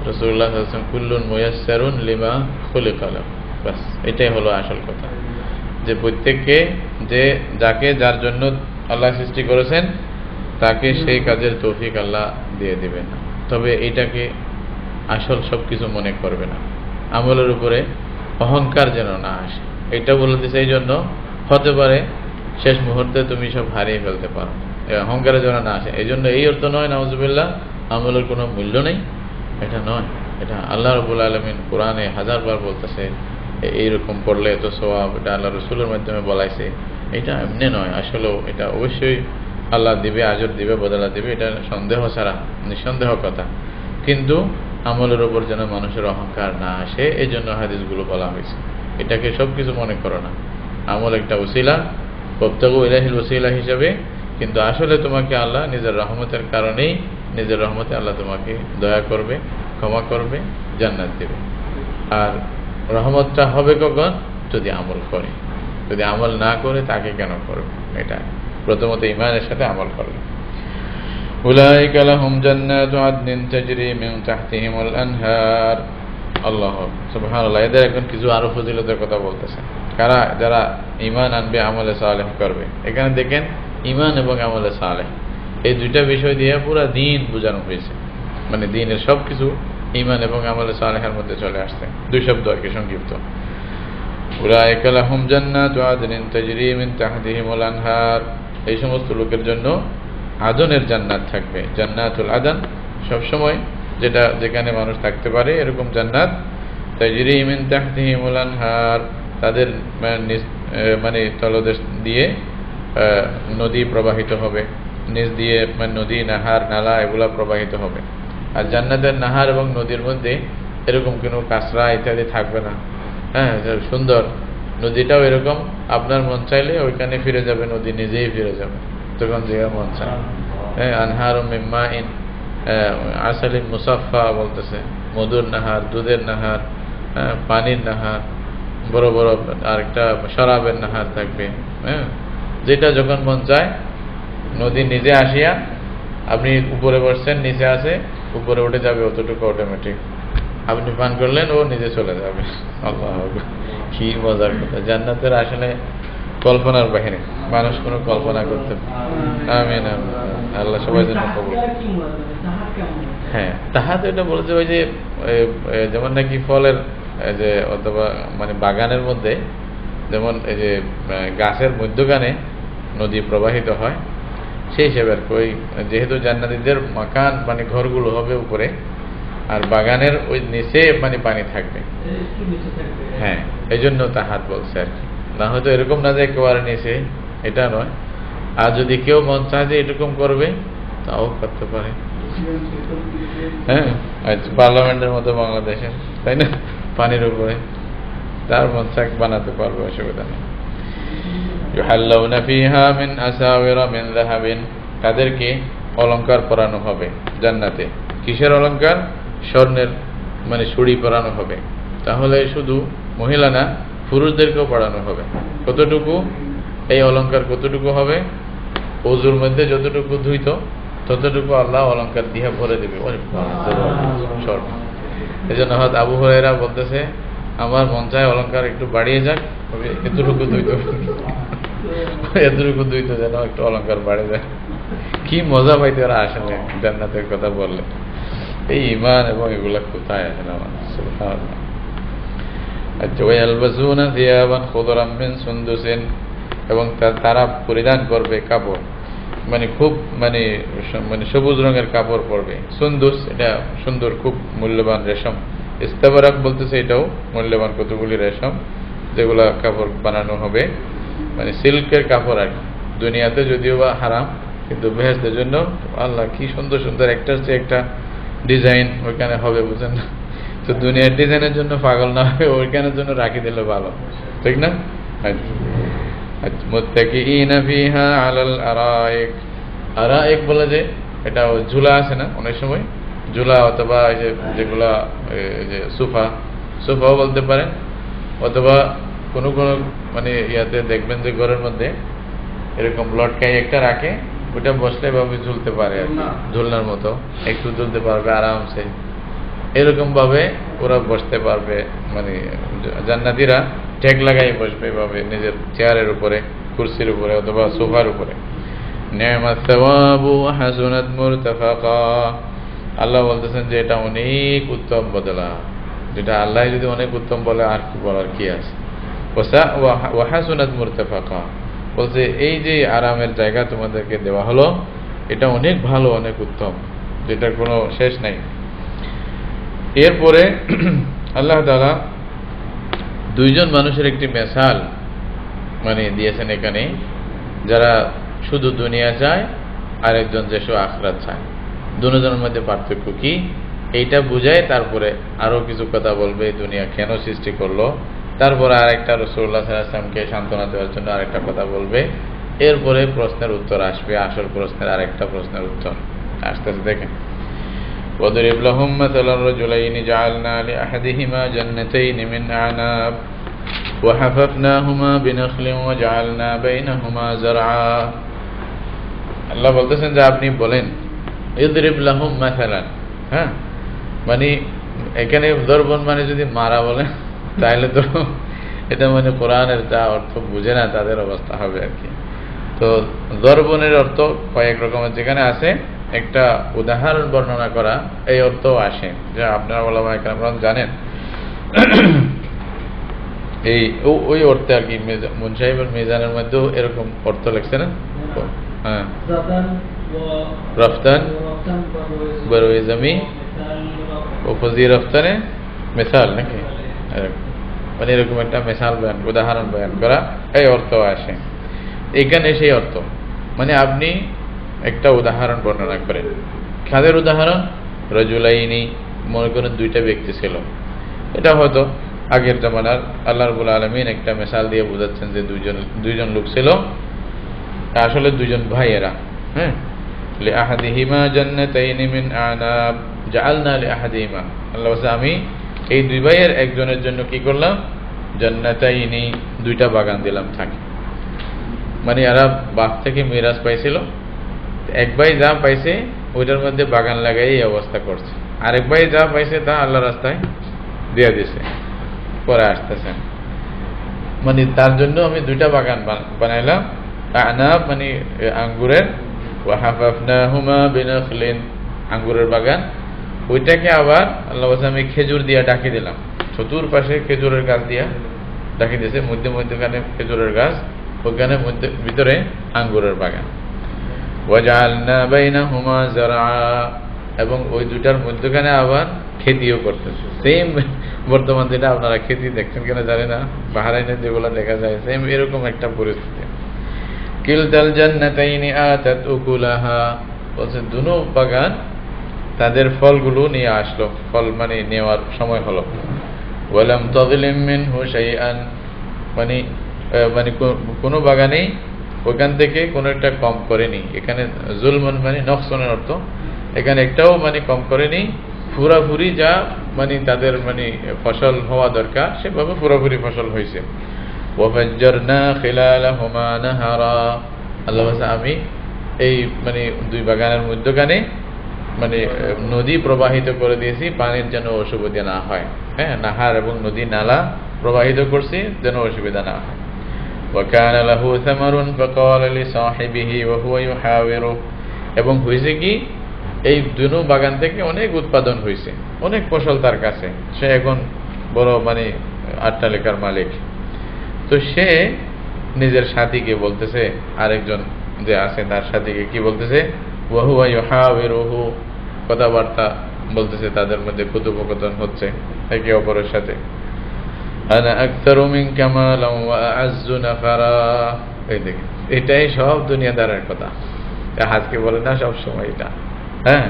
রাসূলুল্লাহ সাল্লাল্লাহু আলাইহি ওয়াসাল্লাম কুল্লুন মুয়াসসারুন লিমা খুলিকা লাহু, বাস এটাই হলো আসল কথা। যে প্রত্যেককে যে যাকে যার জন্য আল্লাহ সৃষ্টি করেছেন তাকে সেই কাজের তৌফিক আল্লাহ দিয়ে দিবেন। তবে এটাকে আসল সবকিছু মনে করবে না, আমলের উপরে অহংকার যেন না আসে। এটা বলে দিছে এই জন্য হতে পারে শেষ মুহূর্তে তুমি সব হারিয়ে ফেলতে পারো, অহংকারে যেন না আসে। এই জন্য এই অর্থ নয় নাউজুবিল্লাহ আমলের কোনো মূল্য নেই, এটা নয়। এটা আল্লাহ রাব্বুল আলামিন কোরআনে হাজারবার বলতেছে এইরকম পড়লে এত সওয়াব, এটা আল্লাহ রসুলের মাধ্যমে বলাইছে। এটা এমনি নয়, আসলেও এটা অবশ্যই আল্লাহ দিবে, আজর দিবে, বদলা দিবে, এটা সন্দেহ ছাড়া নিঃসন্দেহ কথা। কিন্তু আমলের ওপর যেন মানুষের অহংকার না আসে, এই জন্য হাদিসগুলো বলা হয়েছে। এটাকে সব কিছু মনে করো না, আমল একটা ওসিলা, ওয়াবতাগু ইলাইহিল ওসিলা হিসাবে, কিন্তু আসলে তোমাকে আল্লাহ নিজের রহমতের কারণেই, নিজের রহমতে আল্লাহ তোমাকে দয়া করবে, ক্ষমা করবে, জান্নাত দেবে। আর রহমতটা হবে কখন? যদি আমল করে। যদি আমল না করে তাকে কেন করবে? এটা প্রথমত ঈমানের সাথে আমল করবে। উলাইকা লাহুম জান্নাতু আদনিন তাজরি মিন তাহতিহিমুল আনহার। আল্লাহ সুবহানাল্লাহ। এদের এখন কিছু আরো ফজিলতের কথা বলতেছে। কারা? যারা ঈমান আনবে, আমলে সালেহ করবে। এখানে দেখেন ঈমান এবং আমলে সালেহ এই দুইটা বিষয় দিয়ে পুরো দ্বীন বোঝানো হয়েছে। মানে দ্বীনের সবকিছু ঈমান এবং আমলে সালেহের মধ্যে চলে আসছে। দুই শব্দ আর কি, সংক্ষিপ্ত। উলাইকা লাহুম জান্নাতু আদনিন তাজরি মিন তাহতিহিমুল আনহার, এই সমস্ত লোকের জন্য আদনের জান্নাত থাকবে। জান্নাতুল আদন সবসময় যেটা যেখানে মানুষ থাকতে পারে এরকম জান্নাত। তাজরি মিন তাহতিহিমুল আনহার, তাদের মানে তলদেশ দিয়ে নদী প্রবাহিত হবে, নিচ দিয়ে মানে নদী, নাহার, নালা এগুলা প্রবাহিত হবে। আর জান্নাতের নাহার এবং নদীর মধ্যে এরকম কোনো কাঁচরা ইত্যাদি থাকবে না। হ্যাঁ, সুন্দর। নদীটাও এরকম, আপনার মন চাইলে ওইখানে ফিরে যাবে, নদী নিজেই ফিরে যাবে তখন যে মন চায়। হ্যাঁ, আনহার মিন মাইন আসালিন মুসাফফা বলতেছে, মধুর নাহার, দুধের নাহার, পানির নাহার, বড় বড় আরেকটা শরাবের নাহার থাকবে। হ্যাঁ, যেটা যখন মন চায় নদী নিজে আসিয়া, আপনি উপরে বসছেন, নিচে আছে, উপরে উঠে যাবে অতটুকু অটোমেটিক, আপনি পান করলেন ও নিজে চলে যাবে। আল্লাহ, কি মজার কথা! জান্নাতের আসলে কল্পনার বাহিরে, মানুষ কোনো কল্পনা করতে। আমিন, আল্লাহ সবাই জন্য কবুল। হ্যাঁ, তাহা তো এটা বলেছে ওই যে যেমন নাকি ফলের যে অথবা মানে বাগানের মধ্যে যেমন এই যে গাছের মধ্যখানে নদী প্রবাহিত হয়, সেই হিসেবে আর কি। যেহেতু জান্নাতীদের মাকান মানে ঘরগুলো হবে উপরে, আর বাগানের ওই নিচে মানে পানি থাকবে। হ্যাঁ, এই জন্য তাহাত বলছে আর কি। না হয়তো এরকম না যে একেবারে নিচে, এটা নয়। আর যদি কেউ মন চায় যে এরকম করবে, তাও করতে পারে। হ্যাঁ, আচ্ছা, পার্লামেন্টের মতো বাংলাদেশে, তাই না, পানির উপরে তার মন চায় বানাতে পারবে, অসুবিধা নেই। ইউহাল্লাউনা ফিহা মিন আসাওিরা মিন যাহাবিন, তাদেরকে অলংকার পরানো হবে জান্নাতে। কিসের অলংকার? স্বর্ণের মানে ছড়ি পরানো হবে। তাহলে শুধু মহিলা না, পুরুষদেরকেও পরানো হবে। কতটুকু এই অলংকার কতটুকু হবে? ওজুর মধ্যে যতটুকু ধুইত ততটুকু আল্লাহ অলংকার দিয়ে ভরে দেবে স্বর্ণ। এই জন্য হয়তো আবু হুরায়রা বলতেছে, আমার মন চায় অলংকার একটু বাড়িয়ে যাক, এতটুকু ধুইত, এতটুকু ধুইত যেন একটু অলংকার বাড়িয়ে যায়। কি মজা পাইতে ওরা আসলে জান্নাতের কথা বললে। এই ঈমান এবং এগুলা কোথায় আসে না? সুবহানাল্লাহ। আচ্ছা, ওয়ালবাসুনা থিয়াবান খুদরাম মিন সুনদুসিন, এবং তারা পরিধান করবে কাপড় মানে খুব মানে সবুজ রঙের কাপড় পরবে। সুন্দুস এটা সুন্দর, খুব মূল্যবান রেশম। ইস্তাবরাক বলতেছে এটাও মূল্যবান কতগুলি রেশম, যেগুলা কাপড় বানানো হবে মানে সিল্কের কাপড় আর কি। দুনিয়াতে যদিও বা হারাম, কিন্তু বেহেশতের জন্য আল্লাহ কি সুন্দর সুন্দর একটার চেয়ে একটা ডিজাইন ওইখানে হবে, বুঝেন না? তো দুনিয়ার ডিজাইনের জন্য পাগল না হবে, ওইখানের জন্য রাখি দিলে ভালো, ঠিক না? মুত্তাকিইনা ফিহা আলাল আরাইক, আরাইক বলে যে এটা ঝুলা আছে না, অনেক সময় ঝুলা, অথবা এই যে যেগুলা যে সোফাও বলতে পারেন, অথবা কোনো কোনো মানে ইয়াতে দেখবেন যে ঘরের মধ্যে এরকম লটকাই একটা রাখে, ওটা বসলে ভাবে ঝুলতে পারে আর কি, ঝুলনার মতো একটু ঝুলতে পারবে আরামসে। এরকম ভাবে ওরা বসতে পারবে, মানে জান্নাতীরা ঠেক লাগাই বসবে এভাবে নিজের চেয়ারের উপরে, কুরসির উপরে অথবা সোফার উপরে। নি'মাত সাওয়াবু ওয়া হাসুনাত মুরতাফাকা, আল্লাহ বলতেছেন যে এটা অনেক উত্তম বদলা। যেটা আল্লাহ যদি অনেক উত্তম বলে, আর কি বলার কি আছে? ওয়া হাসুনাত মুরতাফাকা বলছে এই যে আরামের জায়গা তোমাদেরকে দেওয়া হলো, এটা অনেক ভালো, অনেক উত্তম, যেটার কোনো শেষ নাই। এরপরে আল্লাহ তাআলা দুইজন মানুষের একটি মিসাল মানে দিয়েছেন এখানে, যারা শুধু দুনিয়া চায় আর একজন যে সে আখিরাত চায়। দুজনের মধ্যে পার্থক্য কি এইটা বুঝায়, তারপরে আরো কিছু কথা বলবে, দুনিয়া কেন সৃষ্টি করলো, তারপরে আরেকটা রাসূলুল্লাহ সাল্লাল্লাহু আলাইহি ওয়াসাল্লামকে সান্ত্বনা দেওয়ার জন্য আরেকটা কথা বলবে। এরপরে প্রশ্নের উত্তর আসবে, আসল প্রশ্নের আরেকটা প্রশ্নের উত্তর আস্তে আস্তে দেখেন। وَاضْرِبْ لَهُم مَّثَلًا رَّجُلَيْنِ جَعَلْنَا لِأَحَدِهِمَا جَنَّتَيْنِ مِنْ أَعْنَابٍ وَحَفَفْنَاهُمَا بِنَخْلٍ وَجَعَلْنَا بَيْنَهُمَا زَرْعًا। আল্লাহ বলতেছেন যে আপনি বলেন ইদরিব লাহুম মাসালান, হ্যাঁ, মানে এখানে দরবন মানে যদি মারা বলে তাহলে তো এটা মানে কোরআনের যা অর্থ বুঝে না তাদের অবস্থা হবে আর কি। তো দরবনের অর্থ কয়েক রকমের, যেখানে আছে একটা উদাহরণ বর্ণনা করা, এই অর্থ আসে, যা আপনারা ওলামা একরাম জানেন। এই ওই অর্থে আর কি মুন সাহেবের মিজানের মধ্যেও এরকম অর্থ লেখছে না। হ্যাঁ, রফতান বরোয়ে জমি ও ফজি রফতানে মিসাল নাকি, মানে এরকম একটা মিসাল বয়ান, উদাহরণ বয়ান করা, এই অর্থ আসে এখানে। সেই অর্থ মানে আপনি একটা উদাহরণ বর্ণনা করেন। কাদের উদাহরণ? রজুলাইনি, মনে করেন দুইটা ব্যক্তি ছিল। এটা হয়তো আগের জামানার আল্লাহ রাব্বুল আলামিন একটা মিসাল দিয়ে বোঝাচ্ছেন যে দুইজন লোক ছিল, আসলে দুইজন ভাইয়েরা। হ্যাঁ, লিআহাদিহিমা জান্নাতাইনি মিন আনাব জাআলনা লিআহাদিহিমা, আল্লাহ বলেছে আমি এই দুই ভাইয়ের একজনের জন্য কি করলাম, জান্নাতাইনি, দুইটা বাগান দিলাম থাকে। মানে এরা বাপ থেকে মিরাজ পাইছিল, এক ভাই যা পাইছে ওইটার মধ্যে বাগান লাগাই এই অবস্থা করছে, আরেক ভাই যা পাইছে তা আল্লাহ রাস্তায় দিয়ে দিছে, পরে আসতেছেন। মানে তার জন্য আমি দুইটা বাগান বানাইলাম, আনাব মানে আঙ্গুরের, ওয়াহাফাফনাহুমা বিনাখলিন আঙ্গুরের বাগান, ওইটাকে আবার আল্লাহ আমি খেজুর দিয়ে ঢাকি দিলাম, চতুর্পাশে খেজুরের গাছ দিয়া ঢাকি দিয়েছে, মধ্যখানে খেজুরের গাছ, ওখানে ভিতরে আঙ্গুরের বাগান। ওয়াজআলনা বাইনাহুমা যারআ, এবং ওই দুটার মধ্যখানে আবার খেতিও করতেছে। সেম বর্তমান যেটা আপনারা খেতি দেখছেন কিনা জানি না, বাহরাইনে যেগুলো দেখা যায় সেম এরকম একটা পরিস্থিতি। কিলতাল জান্নাতাইনি আতাত উকুলাহা, বলছে দুনো বাগান তাদের ফলগুলো নিয়ে আসলো, ফল মানে নেওয়ার সময় হলো। ওয়ালাম তাযলিম মিনহু শাইআন, মানে মানে কোনো বাগানেই ওখান থেকে কোনো একটা কম করেনি। এখানে জুলমান মানে নকশনের অর্থ, এখানে একটাও মানে কম করেনি, পুরাপুরি যা মানে তাদের মানে ফসল হওয়া দরকার সেভাবে পুরাপুরি ফসল হয়েছে। ওয়াফাজ্জারনা খিলালাহুমা নাহারা, আল্লাহ আমি এই মানে দুই বাগানের মধ্যখানে মানে নদী প্রবাহিত করে দিয়েছি, পানির যেন অসুবিধা না হয়। হ্যাঁ, নাহার এবং নদী নালা প্রবাহিত করছি যেন অসুবিধা না হয়। وكان له ثمر فقال لصاحبه وهو يحاوره, এবং হয়েছে কি এই দুনো বাগান থেকে অনেক উৎপাদন হয়েছে, অনেক ফসল তার কাছে, সে এখন বড় মানে আট্টালিকার মালিক। তো সে নিজের সাথীকে বলতেছে, আরেকজন যে আছে তার সাথীকে কি বলতেছে, ওয়াহুয়া ইউহাওয়িরুহু, কথাবার্তা বলতেছে, তাদের মধ্যে কথোপকথন হচ্ছে একে অপরের সাথে। আনা আকতারু মিনকা মালান ওয়া আ'আজ্জু নাফারা, এই দেখেন এটাই সব দুনিয়াদারের কথা, আজকে বলে না সব সময় এটা। হ্যাঁ,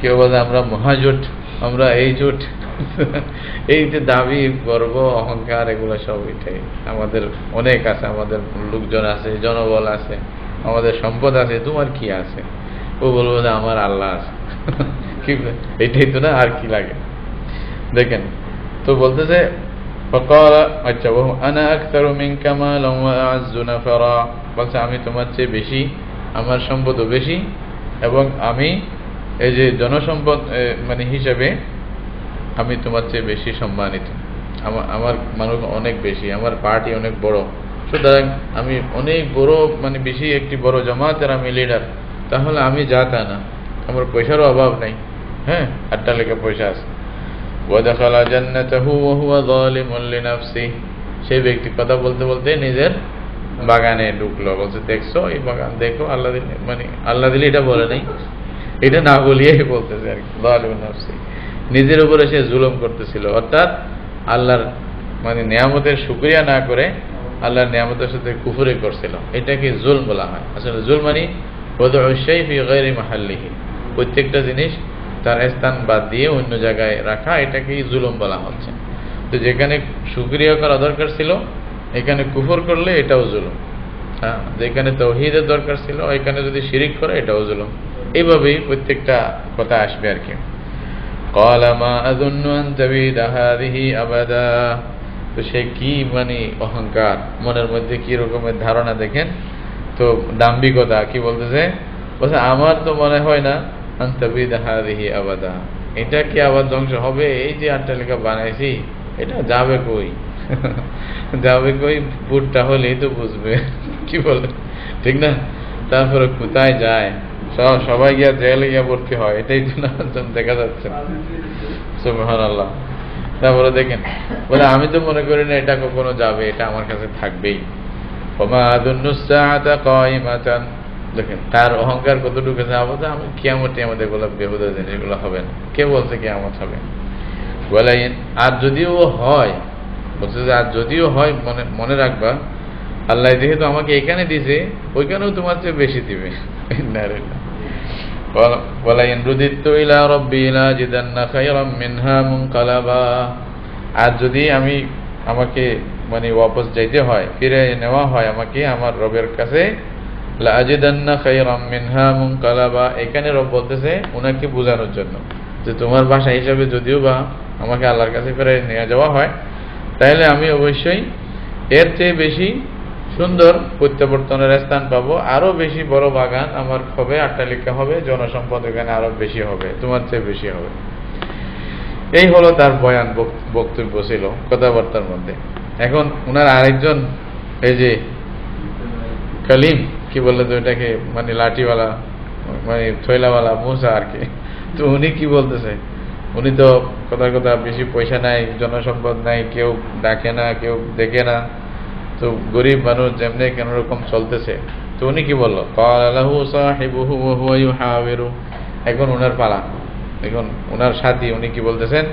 কেউ বলে আমরা মহাজোট, আমরা এই জোট, এই যে দাবি গর্ব অহংকার এগুলো সব এটাই। আমাদের অনেক আছে, আমাদের লোকজন আছে, জনবল আছে, আমাদের সম্পদ আছে, তোমার কি আছে? ও বলবো যে আমার আল্লাহ আছে। কি এটাই তো না, আর কি লাগে? দেখেন তো বলতেছে আচ্ছা আনা আকতারু মিনকা মালান ওয়া আ'আজ্জু নাফারা, বলছে আমি তোমার চেয়ে বেশি, আমার সম্পদও বেশি, এবং আমি এই যে জনসম্পদ মানে হিসাবে আমি তোমার চেয়ে বেশি সম্মানিত, আমার মানুষ অনেক বেশি, আমার পার্টি অনেক বড়, সুতরাং আমি অনেক বড় মানে বেশি একটি বড় জামাতের আমি লিডার। তাহলে আমি যা তা না, আমার পয়সারও অভাব নাই। হ্যাঁ, আট্টালিকা পয়সা আছে। ওয়াদাখালা জান্নাতাহু ওয়া হুয়া যালিমুন লিনাফসিহি, সেই ব্যক্তি কথা বলতে বলতে নিজের বাগানে ঢুকলো, বলছে দেখছো এই বাগান, দেখো আল্লাহ দিলে, মানে আল্লাহ দিলে এটা বলে নাই, এটা না বলিয়েই বলতেছে আর কি, যালিমুন লিনাফসিহি, নিজের উপরে সে জুলুম করতেছিল, অর্থাৎ আল্লাহর মানে নিয়ামতের শুকরিয়া না করে আল্লাহর নিয়ামতের সাথে কুফরি করছিল, এটাকে জুলম বলা হয়। আসলে জুলম মানে ওয়াদউ শাই ফি গায়রি মাহাল্লিহি, প্রত্যেকটা জিনিস তার স্থান বাদ দিয়ে অন্য জায়গায় রাখা, এটাকেই জুলুম বলা হচ্ছে। তো যেখানে শুকরিয়া করা দরকার ছিল এখানে কুফর করলে এটাও জুলুম, হ্যাঁ, যেখানে তাওহীদের দরকার ছিল এখানে যদি শিরিক করে এটাও জুলুম। এইভাবেই প্রত্যেকটা কথা আসবে আর কি। ক্বালা মা আযুন্নু আন তাবিদা হাযিহি আবাদা, তো সে কি মানে অহংকার, মনের মধ্যে কি রকমের ধারণা দেখেন তো, দাম্ভিকতা। কি বলতেছে, বলছে আমার তো মনে হয় না আন তাবিদা হাযিহি আবাদা, এটা কি আবার ধ্বংস হবে? এই যে আট্টালিকা বানাইছি এটা যাবে কই? যাবে কই? বুটটা হলেই তো বুঝবে। কি বলে, ঠিক না? তারপরে কোথায় যায়, সবাই গিয়া জেলে গিয়া ভর্তি হয়, এটাই তো না দেখা যাচ্ছে। সুবহানাল্লাহ। তারপরে দেখেন বলে আমি তো মনে করি না এটা কখনো যাবে, এটা আমার কাছে থাকবেই। ওমা আযুন্নু সাআতা কায়িমাতান, দেখেন তার অহংকার কতটুকু, আমি কিয়ামতে আমাদের এগুলো বেহুদা জিনিসগুলো হবে না। কে বলছে কিয়ামত হবে? বলেন আর যদিও হয়, বলছে যে আর যদিও হয় মনে রাখবা আল্লাহ যেহেতু আমাকে এখানে দিছে ওইখানেও তোমার চেয়ে বেশি দিবে। ওয়ালাইন রুদিতু ইলা রাব্বি লাজিদান্না খায়রাম মিনহা মুনকালাবা, আর যদি আমাকে মানে ওয়াপস যাইতে হয়, ফিরে নেওয়া হয় আমাকে আমার রবের কাছে, লাজিদান্না খায়রাম মিনহা মুনকালাবা, এখানে রব বলতেছে ওনাকে বোঝানোর জন্য যে তোমার ভাষা হিসাবে যদিও বা আমাকে আল্লাহর কাছে ফিরে নিয়ে যাওয়া হয় তাহলে আমি অবশ্যই এর চেয়ে বেশি সুন্দর প্রত্যাবর্তনের স্থান পাবো, আরো বেশি বড় বাগান আমার হবে, অট্টালিকা হবে, জনসম্পদ এখানে আরো বেশি হবে, তোমার চেয়ে বেশি হবে। এই হলো তার বয়ান, বক্তব্য ছিল কথাবার্তার মধ্যে। এখন উনার আরেকজন এই যে কালিম কি বললে তো এটাকে, মানে লাঠিওয়ালা, মানে থৈলাওয়ালা মুসা আর কি, তো উনি কি বলতেছে, উনি তো কথার কথা বেশি পয়সা নাই, জনসম্পদ নাই, কেউ ডাকে না, কেউ দেখে না, তো গরিব মানুষ যেমনি কেন রকম চলতেছে। তো উনি কি বললো, এখন উনার পালা, এখন উনার সাথী উনি কি বলতেছেন,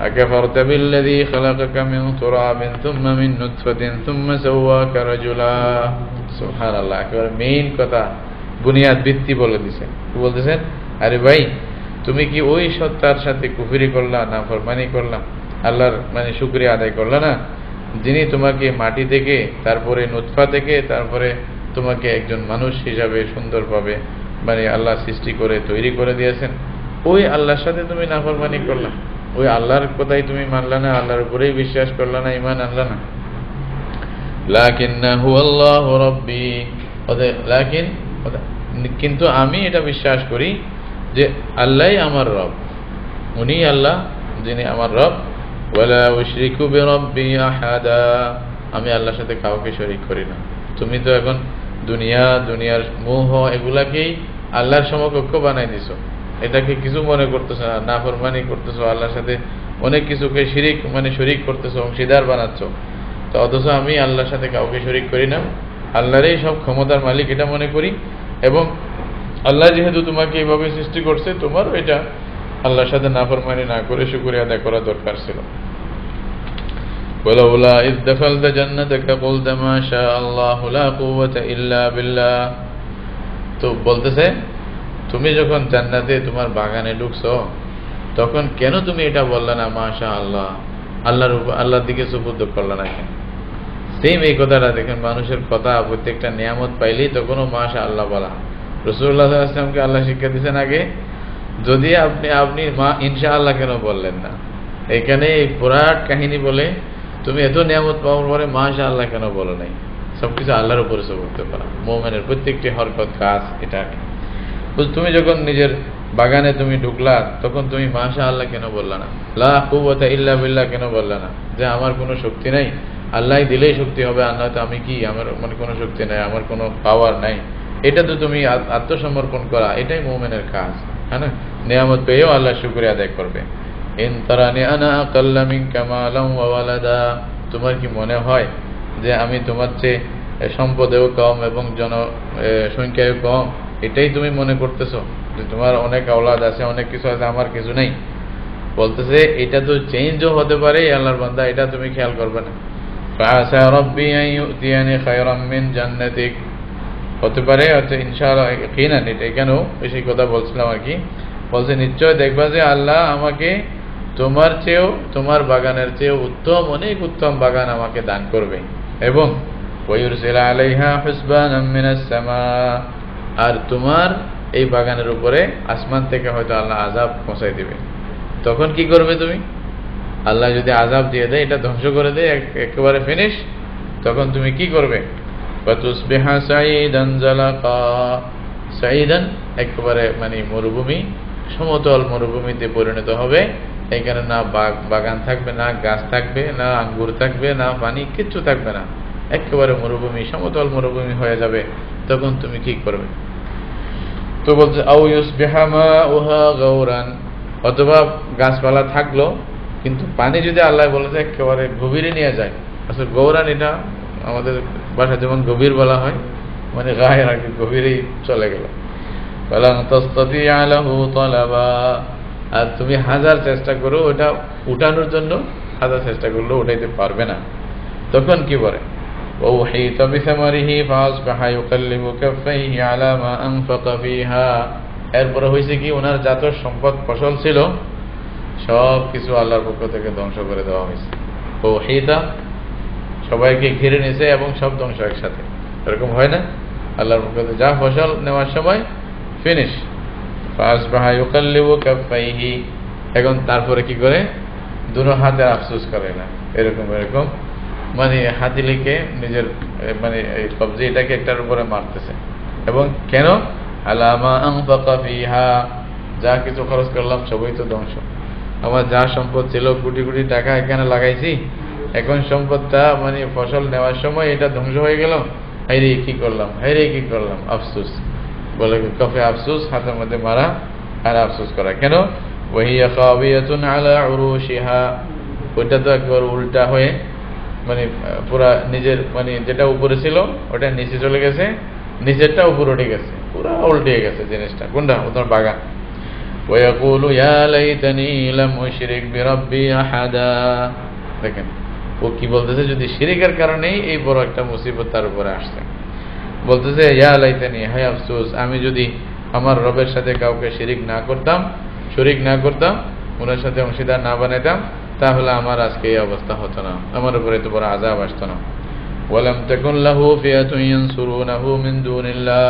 আকাফারতা বিল্লাযী খালাকাকা মিন তুরাবিন সুম্মা মিন নুতফাতিন সুম্মা সাওয়াকা রাজুলা। সুবহানাল্লাহ, একেবারে মেইন কথা, বুনিয়াদ ভিত্তি বলে দিছেন। কি বলতেছেন, আরে ভাই তুমি কি ওই সত্তার সাথে কুফরি করলা, নাফরমানি করলা, আল্লাহর মানে শুকরিয়া আদায় করলা না, যিনি তোমাকে মাটি থেকে, তারপরে নুতফা থেকে, তারপরে তোমাকে একজন মানুষ হিসাবে সুন্দরভাবে মানে আল্লাহ সৃষ্টি করে তৈরি করে দিয়েছেন, ওই আল্লাহর সাথে তুমি নাফরমানি করলা, ওই আল্লাহর কথাই তুমি মানলা না, আল্লাহর উপরেই বিশ্বাস করলা না, ঈমান আনলা না। লাকিন্নাহু আল্লাহু রাব্বি, লাকিন কিন্তু আমি এটা বিশ্বাস করি যে আল্লাহই আমার রব, উনি আল্লাহ যিনি আমার রব। ওয়ালা উশরিকু বিরাব্বি আহাদা, আমি আল্লাহর সাথে কাউকে শরীক করি না। তুমি তো এখন দুনিয়ার মোহ এগুলাকেই আল্লাহর সমকক্ষ বানাই দিছো, এটাকে কিছু মনে করতেছো না, নাফরমানি করতেছো, আল্লাহর সাথে অনেক কিছুকে শিরিক মানে শরীক করতেছো, অংশীদার বানাচ্ছ। তো অথচ আমি আল্লাহর সাথে কাউকে শরীক করি না, আল্লাহরই সব ক্ষমতার মালিক এটা মনে করি, এবং আল্লাহ যেহেতু তোমাকে এইভাবে সৃষ্টি করছে, তোমারও এটা আল্লাহর সাথে নাফরমানি না করে শুকরিয়া আদায় করা দরকার ছিল। ওয়ালাউলা ইয দাখালতা জান্নাতাকা কুলতা মা শা আল্লাহু লা কুওয়াতা ইল্লা বিল্লাহ, তো বলতেছে তুমি যখন জান্নাতে তোমার বাগানে ঢুকছো, তখন কেন তুমি এটা বললা না মাশা আল্লাহ, আল্লাহর দিকে সুবুদ্ধ করলা না কেন? সেম এই কথাটা দেখেন, মানুষের কথা প্রত্যেকটা নিয়ামত পাইলেই তখনও মাশা আল্লাহ বলা। রাসূলুল্লাহ সাল্লাল্লাহু আলাইহি ওয়াসাল্লামকে আল্লাহ শিক্ষা দিয়েছেন আগে, যদি আপনি মা ইনশাআল্লাহ কেন বললেন না? এখানে এই পুরা কাহিনী বলে তুমি এত নিয়ামত পাওয়ার পরে মাশা আল্লাহ কেন বলো নাই? সবকিছু আল্লাহর উপরে সুবুদ্ধ করা, মুমিনের প্রত্যেকটি হরকত কাজ এটা। তুমি যখন নিজের বাগানে তুমি ঢুকলা, তখন তুমি মাশা আল্লাহ কেন বললা না? লা কুওয়াতা ইল্লা বিল্লাহ কেন বললা না? যে আমার কোনো শক্তি নাই, আল্লাহ দিলেই শক্তি হবে, আর নয়তো আমি কি, আমার মানে কোনো শক্তি নাই, আমার কোনো পাওয়ার নাই। এটা তো তুমি আত্মসমর্পণ করা, এটাই মুমিনের কাজ, হ্যাঁ না? নিয়ামত পেয়েও আল্লাহ শুকরিয়া আদায় করবে। ইন তারানি আনা আকাল্লা মিনকা মালান ওয়া ওয়ালাদা, তোমার কি মনে হয় যে আমি তোমার চেয়ে সম্পদেও কম এবং সংখ্যায়ও কম, এটাই তুমি মনে করতেছো যে তোমার অনেক আওলাদ আছে, অনেক কিছু আছে, আমার কিছু নেই? বলতেছে এটা তো চেঞ্জও হতে পারে আল্লাহর বান্দা, এটা তুমি খেয়াল করবে না। ফাআসা রাব্বি আন ইউতিয়ানি খায়রাম মিন জান্নাতিক, হতে পারে হয়তো ইনশাআল্লাহ ইয়াকিনান, এটা এখানেও বেশি কথা বলছিলাম আর কি। বলছে নিশ্চয় দেখবা যে আল্লাহ আমাকে তোমার চেয়েও, তোমার বাগানের চেয়েও উত্তম, অনেক উত্তম বাগান আমাকে দান করবে, এবং ওয়ায়ুরসিলা আলাইহা হুসবানাম মিনাস সামা, আর তোমার এই বাগানের উপরে আসমান থেকে হয়তো আল্লাহ আযাব পৌঁছাই দিবে। তখন কি করবে তুমি? আল্লাহ যদি আযাব দিয়ে দেয়, এটা ধ্বংস করে দেয়, একেবারে ফিনিশ, তখন তুমি কি করবে? ফাতুসবিহা সাঈদান জালাকা, সাঈদান একেবারে মানে মরুভূমি, সমতল মরুভূমিতে পরিণত হবে। এখানে না বাগান থাকবে, না গাছ থাকবে, না আঙ্গুর থাকবে, না পানি, কিচ্ছু থাকবে না, একেবারে মরুভূমি, সমতল মরুভূমি হয়ে যাবে। তখন তুমি কি করবে? তো বলছে আও ইউসবিহা মাউহা গাওরান, অথবা গাছপালা থাকলো কিন্তু পানি যদি আল্লাহ বলেছে একেবারে গভীরে নিয়ে যায়। আসলে গৌরান এটা আমাদের ভাষা যেমন গভীর বলা হয়, মানে গায়ের আর কি গভীরেই চলে গেল। ফালান তাসতাতিআ লাহু তালাবা, আর তুমি হাজার চেষ্টা করো ওটা উঠানোর জন্য, হাজার চেষ্টা করলেও উঠাইতে পারবে না। তখন কি বলে? ওয়াহিতা বিসামারিহি ফাসবাহা ইউকাল্লিবু কাফাইহি আলা মা আনফাকা ফিহা, এরপরে হয়েছে কি, ওনার যত সম্পদ ফসল ছিল সব কিছু আল্লাহর পক্ষ থেকে ধ্বংস করে দেওয়া হয়েছে। ওয়াহিতা সবাইকে ঘিরে নিয়েছে এবং সব ধ্বংস একসাথে, এরকম হয় না? আল্লাহর পক্ষ থেকে যা ফসল নেওয়ার সময় ফিনিশ। ফাসবাহা ইউকাল্লিবু কাফাইহি, এখন তারপরে কি করে? দুনো হাতে আফসোস করে না, এরকম এরকম মানে হাতিলিকে নিজের মানে এই কবজি এটাকে একটার উপরে মারতেছে। এবং কেন? আলামা আনফাকা ফিহা, যা কিছু খরচ করলাম সবই তো ধ্বংস। আমার যা সম্পদ ছিল, কোটি কোটি টাকা এখানে লাগাইছি, এখন সম্পদটা মানে ফসল নেওয়ার সময় এটা ধ্বংস হয়ে গেল। হাইরে কি করলাম, হাইরে কি করলাম, আফসোস। বলে কফে আফসোস, হাতের মধ্যে মারা আর আফসোস করা। কেন? ওয়াহিয়া খাবিয়াতুন আলা উরুশিহা, ওইটা তো একবার উল্টা হয়ে মানে পুরা নিজের মানে যেটা উপরে ছিল ওটা নিচে চলে গেছে, নিচেরটা উপরে উঠে গেছে, পুরা উল্টে গেছে জিনিসটা। কোনটা? তোমার বাগান। ওয়াকুলু ইয়া লাইতানি লাম উশরিক বিরাব্বি আহাদা। দেখেন ও কি বলতেছে, যদি শিরিকের কারণেই এই বড় একটা মুসিবত তার উপরে আসছে। বলতেছে ইয়া লাইতানি, হায় আফসোস, আমি যদি আমার রবের সাথে কাউকে শরীক না করতাম, ওনার সাথে অংশীদার না বানাইতাম, তাহলে আমার আজকে এই অবস্থা হতো না, আমার উপরে এত বড় আযাব আসতো না। ওয়ালাম তাকুন লাহু ফিয়াতুন ইয়ানসুরুনাহু মিন দুনিল্লাহ।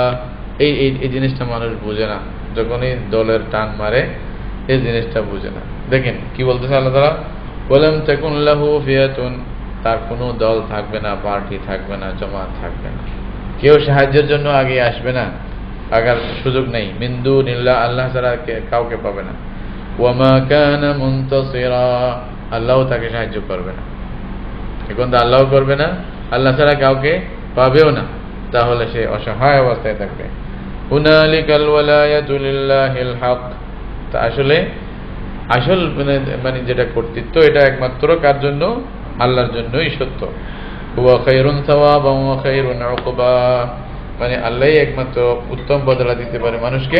এই জিনিসটা মানুষ বুঝে না, যখনই দলের টান মারে এই জিনিসটা বুঝে না। দেখেন কি বলতেছে আল্লাহ তাআলা, ওয়ালাম তাকুন লাহু ফিয়াতুন, তার কোনো দল থাকবে না, পার্টি থাকবে না, জামাত থাকবে না, কেউ সাহায্যের জন্য আগে আসবে না, আগার সুযোগ নেই। মিন দুনিল্লাহ, আল্লাহ ছাড়া কাউকে পাবে না। ওয়ামা কানা মুনতাসিরা, আল্লাহও তাকে সাহায্য করবে না। এখন তো আল্লাহও করবে না, আল্লাহ ছাড়া কাউকে পাবেও না, তাহলে সে অসহায় অবস্থায় থাকবে। হুনালিকাল ওয়ালায়াতু লিল্লাহিল হক, তা আসল মানে যেটা কর্তৃত্ব এটা একমাত্র কার জন্য? আল্লাহর জন্যই সত্য। হুয়া খায়রুন সাওয়াবান ওয়া খায়রুন উকবা, মানে আল্লাহই একমাত্র উত্তম বদলা দিতে পারে মানুষকে,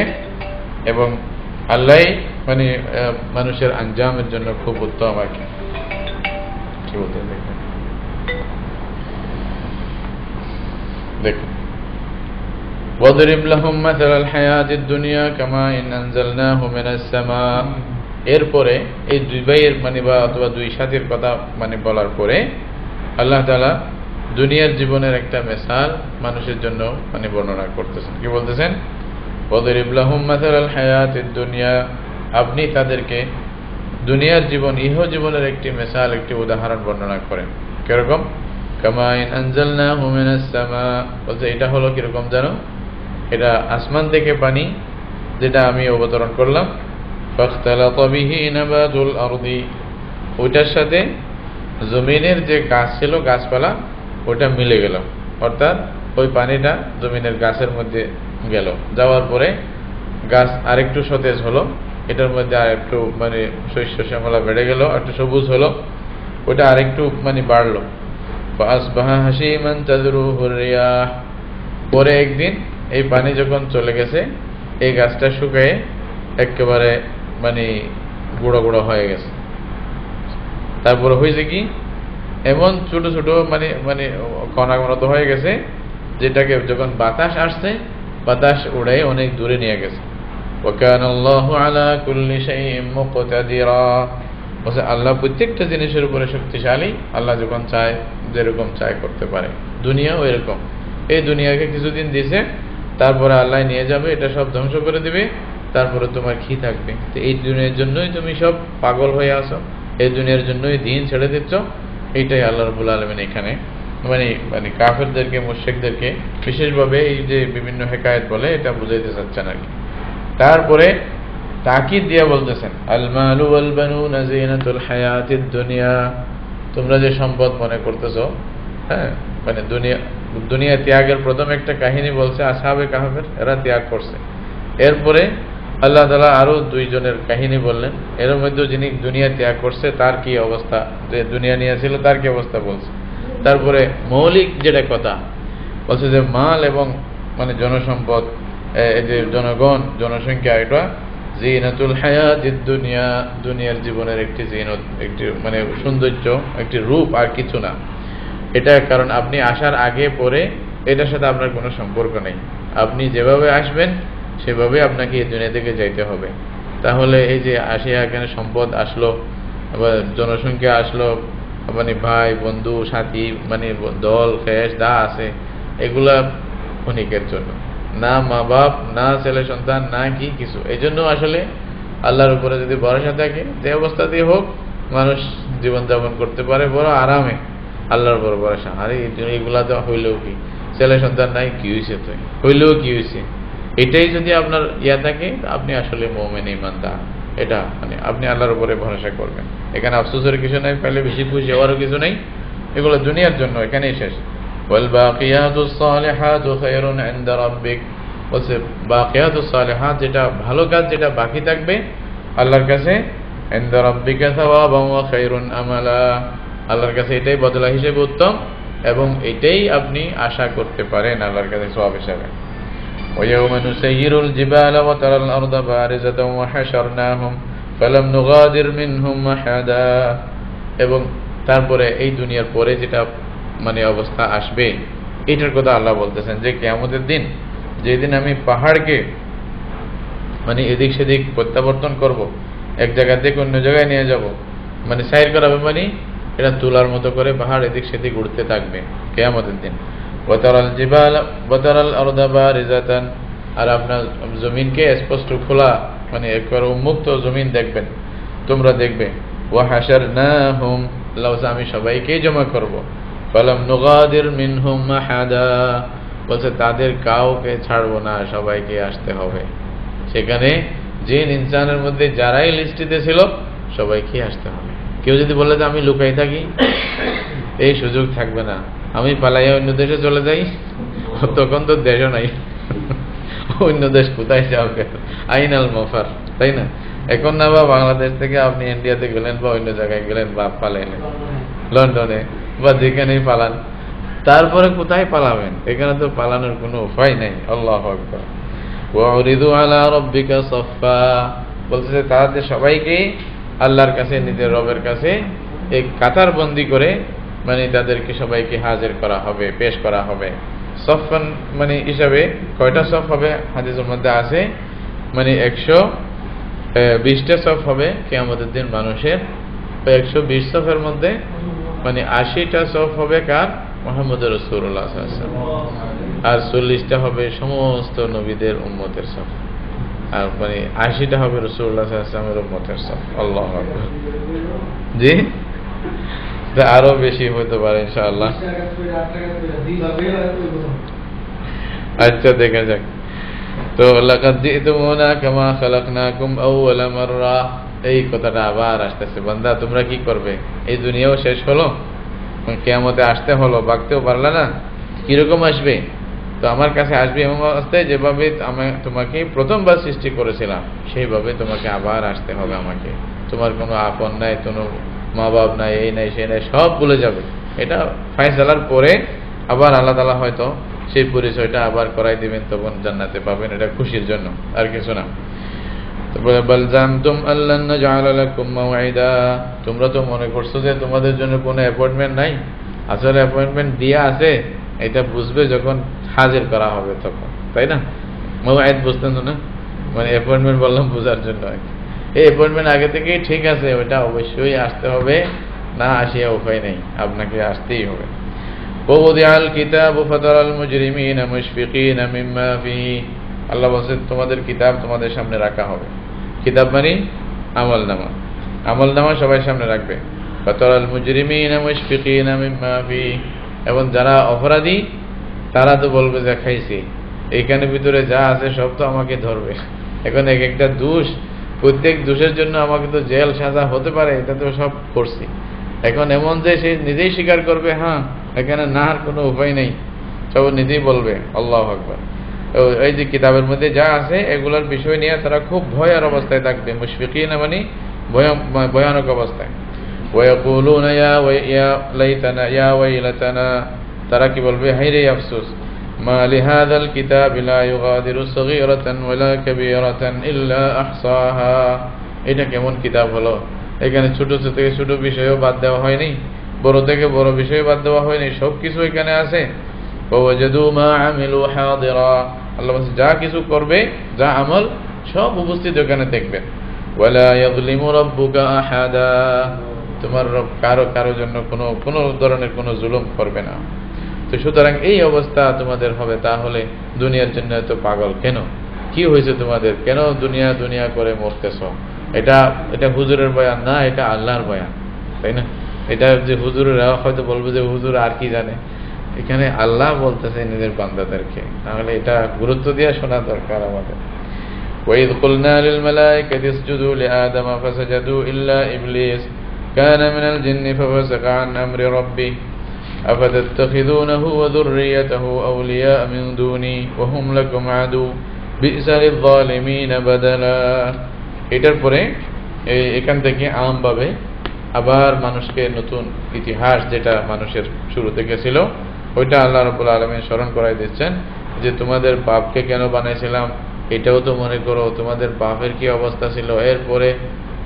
এবং আল্লাহই মানে মানুষের আঞ্জামের জন্য খুব উত্তম আর কি বলতে দেখুন। ওয়াদরিব লাহুম মাসালাল হায়াতিদ দুনিয়া কামা ইন আনজালনাহু মিনাস সামা। এরপরে এই দুই ভাইয়ের মানে বা অথবা দুই সাথীর কথা মানে বলার পরে আল্লাহ তাআলা দুনিয়ার জীবনের একটা মিসাল মানুষের জন্য মানে বর্ণনা করতেছেন। কি বলতেছেন? ওয়াদরিব লাহুম মাসালাল হায়াতিদ দুনিয়া, আপনি তাদেরকে দুনিয়ার জীবন, ইহ জীবনের একটি মিসাল, একটি উদাহরণ বর্ণনা করেন। কিরকম? কামা ইন আনজালনাহু মিনাস সামা, বলতে এটা হলো কিরকম জানো? এটা আসমান থেকে পানি যেটা আমি অবতরণ করলাম। ফাখতালাতা বিহি নাবাতুল আরদি, ওইটার সাথে জমিনের যে গাছ ছিল, গাছপালা, ওটা মিলে গেল। অর্থাৎ ওই পানিটা জমিনের গাছের মধ্যে গেল, যাওয়ার পরে গাছ আরেকটু সতেজ হলো, এটার মধ্যে আরেকটু মানে শস্য শ্যামলা বেড়ে গেল, একটু সবুজ হলো, ওটা আরেকটু মানে বাড়লো। ফাসবাহা হাসিমান তাযরুহুর রিয়াহ, পরে একদিন এই পানি যখন চলে গেছে, এই গাছটা শুকিয়ে একেবারে মানে গুঁড়ো গুঁড়ো হয়ে গেছে। তারপরে হয়েছে কি, এমন ছোট ছোট মানে মানে কণা কণা হয়ে গেছে, যেটাকে যখন বাতাস আসছে, বাতাস উড়ে অনেক দূরে নিয়ে গেছে। ওয়া কানাল্লাহু আলা কুল্লি শাইইন মুকতাদিরা, বলছে আল্লাহ প্রত্যেকটা জিনিসের উপরে শক্তিশালী। আল্লাহ যখন চায়, যেরকম চায় করতে পারে। দুনিয়াও এরকম, এই দুনিয়াকে কিছুদিন দিছে, তারপরে আল্লাহ নিয়ে যাবে, এটা সব ধ্বংস করে দিবে, তারপরে তোমার কি থাকবে? তো এই দুনিয়ার জন্যই তুমি সব পাগল হয়ে আসো, এই দুনিয়ার জন্যই দিন ছেড়ে দিচ্ছ। এইটাই আল্লাহ রাব্বুল আলামিন এখানে মানে মানে কাফেরদেরকে, মুশরিকদেরকে বিশেষভাবে এই যে বিভিন্ন হেকায়েত বলে এটা বুঝাইতে চাচ্ছেন আর কি। তারপরে তাকিদ দিয়া বলতেছেন, আল মালু ওয়াল বানুনা যিনাতুল হায়াতিদ দুনিয়া, তোমরা যে সম্পদ মনে করতেছো, হ্যাঁ মানে দুনিয়া ত্যাগের প্রথম একটা কাহিনী বলছে আসহাবে কাহফের, এরা ত্যাগ করছে। এরপরে আল্লাহ তাআলা আরো দুইজনের কাহিনী বললেন, এর মধ্যে যিনি দুনিয়া ত্যাগ করছে তার কি অবস্থা, যে দুনিয়া নিয়ে ছিল তার কি অবস্থা বলছে। তারপরে মৌলিক যেটা কথা বলছে যে মাল এবং মানে জনসম্পদ, এই যে জনগণ, জনসংখ্যা, এটা জিনাতুল হায়াতিদ দুনিয়া, দুনিয়ার জীবনের একটি জিনত, একটি মানে সৌন্দর্য, একটি রূপ, আর কিছু না। এটা কারণ আপনি আসার আগে পরে এটার সাথে আপনার কোনো সম্পর্ক নেই। আপনি যেভাবে আসবেন সেভাবে আপনাকে এই দুনিয়া থেকে যাইতে হবে। তাহলে এই যে আসিয়া এখানে সম্পদ আসলো, আবার জনসংখ্যা আসলো, মানে ভাই বন্ধু সাথী মানে দল ফ্যাস দা আছে, এগুলা ক্ষণিকের জন্য, না মা বাপ, না ছেলে সন্তান, না কি কিছু। এই জন্য আসলে আল্লাহর উপরে যদি ভরসা থাকে, যে অবস্থাতেই হোক মানুষ জীবনযাপন করতে পারে বড় আরামে, আল্লাহর বড় ভরসা। আরে এগুলা তো হইলেও কি, ছেলে সন্তান নাই, কি হয়েছে, তো হইলেও কি হয়েছে, এটাই যদি আপনার ইয়া থাকে, আপনি আসলে মুমিন ঈমানদার। এটা মানে আপনি আল্লাহর উপরে ভরসা করবেন। এখানে আফসোসের কিছু নাই, পেলে বেশি খুশি হওয়ারও কিছু নেই, এগুলো দুনিয়ার জন্য, এখানেই শেষ। ওয়াল বাকিয়াতুস সালিহাতু খায়রুন ইনদা রাব্বিক, বলছে বাকিয়াতুস সালিহাত, যেটা ভালো কাজ যেটা বাকি থাকবে আল্লাহর কাছে, ইনদা রাব্বিকা সাওয়াবান ওয়া খায়রুন আমালা, আল্লাহর কাছে এটাই বদলা হিসেবে উত্তম, এবং এটাই আপনি আশা করতে পারেন আল্লাহর কাছে সওয়াব হিসেবে। ويوم نسير الجبال وترى الأرض بارزة وحشرناهم فلم نغادر منهم أحدا, এবং তারপরে এই দুনিয়ার পরে যেটা মানে অবস্থা আসবে এটার কথা আল্লাহ বলতেছেন, যে কিয়ামতের দিন, যেদিন আমি পাহাড়কে মানে এদিক সেদিক প্রত্যাবর্তন করব, এক জায়গা থেকে অন্য জায়গায় নিয়ে যাব, মানে সাইর করাবে, মানে এটা তুলার মতো করে পাহাড় এদিক সেদিক উঠতে থাকবে কিয়ামতের দিন। ওয়াতারাল জিবাল ওয়াতারাল আরদা বারিজাতান, আর আপনার জমিনকে স্পষ্ট খোলা, মানে একবার উন্মুক্ত জমিন দেখবেন, তোমরা দেখবে। ওয়া হাশারনাহুম, আল্লাহ বলছে আমি সবাইকেই জমা করব। ফালাম নুগাদির মিনহুম আহাদা, বলছে তাদের কাউকে ছাড়বো না, সবাইকে আসতে হবে সেখানে। জিন ইনসানের মধ্যে যারাই লিস্টিতে ছিল সবাইকে আসতে হবে। কেউ যদি বলে যে আমি লুকাই থাকি, এই সুযোগ থাকবে না। আমি পালাইয়া অন্য দেশে চলে যাই, তখন তো দেশও নাই, অন্য দেশ কোথায় যাবে, আইনাল মফার, তাই না? এখন না বা বাংলাদেশ থেকে আপনি ইন্ডিয়াতে গেলেন বা অন্য জায়গায় গেলেন বা পালাইলেন লন্ডনে বা যেখানেই পালান, তারপরে কোথায় পালাবেন? এখানে তো পালানোর কোনো উপায় নাই। আল্লাহু আকবার। ওয়াউরিদু আলা রাব্বিকা সাফফা, বলতেছে তাদের সবাইকে আল্লাহর কাছে, নিজের রবের কাছে এক কাতার বন্দি করে, মানে তাদেরকে সবাইকে হাজির করা হবে, পেশ করা হবে। সফান মানে হিসাবে কয়টা সফ হবে হাদিসের মধ্যে আছে, মানে 120টা সফ হবে কিয়ামতের দিন মানুষের। 120 সফের মধ্যে মানে 80টা সফ হবে কার? মুহাম্মদ রাসূলুল্লাহ সাল্লাল্লাহু আলাইহি ওয়াসাল্লাম, আর 40টা হবে সমস্ত নবীদের উম্মতের সফ, আর মানে 80টা হবে রাসূলুল্লাহ সাল্লাল্লাহু আলাইহি ওয়াসাল্লামের উম্মতের সফ। আল্লাহু আকবার। জি, আরো বেশি হতে পারে ইনশাআল্লাহ। আচ্ছা দেখা যাক। তো লাকাদ জিতুমুনা কামা খালাকনাকুম আউওয়ালা মাররা, এই কথাটা আবার আসতেছে, বান্দা তোমরা কি করবে? এই দুনিয়াও শেষ হলো, কিয়ামতে আসতে হলো, ভাগতেও পারলা না, কিরকম আসবে? তো আমার কাছে আসবে এমন অবস্থায় যেভাবে আমি তোমাকে প্রথমবার সৃষ্টি করেছিলাম সেইভাবে তোমাকে আবার আসতে হবে আমাকে। তোমার কোনো আপন নাই, কোনো মা বাপ নাই, এই নাই সেই নাই, সব ভুলে যাবে। এটা ফায়সালার পরে আবার আল্লাহ তাআলা হয়তো সেই পরিচয়টা আবার করাই দিবেন, তখন জান্নাতে পাবেন, এটা খুশির জন্য, আর কিছু না। তারপরে বাল জামতুম আল্লান নাজআলা লাকুম মাওঈদা, তোমরা তো মনে করছো যে তোমাদের জন্য কোনো অ্যাপয়েন্টমেন্ট নাই, আসলে অ্যাপয়েন্টমেন্ট দিয়া আছে, এটা বুঝবে যখন হাজির করা হবে তখন, তাই না? মাওঈদ বুঝতেন না, মানে অ্যাপয়েন্টমেন্ট বললাম বোঝার জন্য। এই অ্যাপয়েন্টমেন্ট আগে থেকেই ঠিক আছে, ওটা অবশ্যই আসতে হবে, না আসিয়া উপায় নেই, আপনাকে আসতেই হবে। ওয়াদিআল কিতাবু ফাতারাল মুজরিমিনা মুশফিকিনা মিম্মা ফিহি, আল্লাহ বলেন তোমাদের কিতাব তোমাদের সামনে রাখা হবে। কিতাব মানে আমলনামা, আমলনামা সবাই সামনে রাখবে। ফাতারাল মুজরিমিনা মুশফিকিনা মিম্মা ফিহি, এবং যারা অপরাধী তারা তো বলবে যে খাইছি, এইখানে ভিতরে যা আছে সব তো আমাকে ধরবে। এখন এক একটা দোষ, প্রত্যেক দোষের জন্য আমাকে তো জেল সাজা হতে পারে, এটা তো সব করছি। এখন এমন যে সে নিজেই স্বীকার করবে, হ্যাঁ এখানে না আর কোনো উপায় নেই, সব নিজেই বলবে। আল্লাহু আকবার। এই যে কিতাবের মধ্যে যা আছে এগুলোর বিষয় নিয়ে তারা খুব ভয়ের অবস্থায় থাকবে, মুশফিকিনা মানে ভয়ানক অবস্থায়। ওয়ায়াকুলুনা ইয়া লাইতানা ইয়া ওয়াইলাতানা, তারা কি বলবে? হায়রে আফসোস, মা লিহাযাল কিতাবি লা ইউগাদিরু সগীরাতান ওয়ালা কাবীরাতান ইল্লা আহসাহা, এটা কেমন কিতাব হলো, এখানে ছোট থেকে ছোট বিষয়ও বাদ দেওয়া হয়নি, বড় থেকে বড় বিষয় বাদ দেওয়া হয়নি, সবকিছু এখানে আছে। ওয়াজাদু মা আমিলু হাদিরা, আল্লাহ বলেন যা কিছু করবে, যা আমল সব উপস্থিত ওখানে দেখবেন। ওয়ালা ইয়াযলিমু রাব্বুকা আহাদা, তোমার রব কারো জন্য কোনো ধরনের কোনো জুলুম করবে না। তো সুতরাং এই অবস্থা তোমাদের হবে, তাহলে দুনিয়ার জন্য এত পাগল কেন? কি হয়েছে তোমাদের? কেন দুনিয়া দুনিয়া করে মরতেছ? এটা হুজুরের বয়ান না, এটা আল্লাহর বয়ান। তাই না? এটা যে হুজুরেরা হয়তো বলবে যে হুজুর আর কি জানে, এখানে আল্লাহ বলতেছে নিজের বান্দাদেরকে, তাহলে এটা গুরুত্ব দিয়ে শোনা দরকার আমাদের। وَإِذْ قُلْنَا لِلْمَلَائِكَةِ اسْجُدُوا لِآدَمَ فَسَجَدُوا إِلَّا إِبْلِيسَ كَانَ مِنَ الْجِنِّ فَفَسَقَ عَنْ أَمْرِ رَبِّهِ أَفَتَتَّخِذُونَهُ وَذُرِّيَّتَهُ أَوْلِيَاءَ مِنْ دُونِي وَهُمْ لَكُمْ عَدُوٌّ بِئْسَ لِلظَّالِمِينَ بَدَلًا। এটার পরে এখান থেকে আমভাবে আবার মানুষকে নতুন ইতিহাস যেটা মানুষের শুরু থেকে ছিল ওইটা আল্লাহ রাব্বুল আলামিন স্মরণ করাই দিচ্ছেন, যে তোমাদের বাপকে কেন বানাইছিলাম এটাও তো মনে করো, তোমাদের বাপের কি অবস্থা ছিল, এরপরে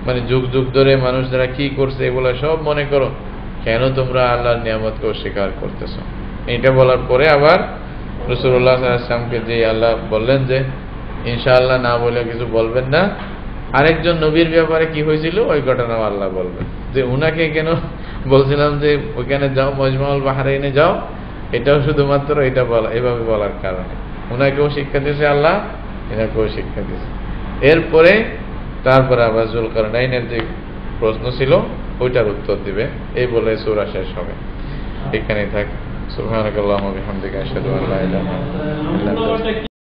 মানে যুগ যুগ ধরে মানুষ যারা কি করছে এগুলো সব মনে করো, কেন তোমরা আল্লাহর নিয়ামতকে অস্বীকার করতেছো। এটা বলার পরে আবার রাসূলুল্লাহ সাল্লাল্লাহু আলাইহি ওয়াসাল্লামকে যে আল্লাহ বললেন যে ইনশাআল্লাহ না বলে কিছু বলবেন না, আরেকজন নবীর ব্যাপারে কি হয়েছিল ওই ঘটনা আল্লাহ বলবেন, যে উনাকে কেন বলছিলাম যে ওইখানে যাও, মজমাউল বাহরাইনে যাও, এটাও শুধুমাত্র এটা বলা, এভাবে বলার কারণে উনাকেও শিক্ষা দিয়েছে আল্লাহ, এনাকেও শিক্ষা দিয়েছে। এরপরে তারপরে আবার যুলকারনাইনের যে প্রশ্ন ছিল ওইটার উত্তর দিবে, এই বলে সূরা শেষ হবে। এখানেই থাক। সুবহানাকাল্লাহুম্মা ওয়া বিহামদিকা আশহাদু আল্লা ইলাহা ইল্লা আনতা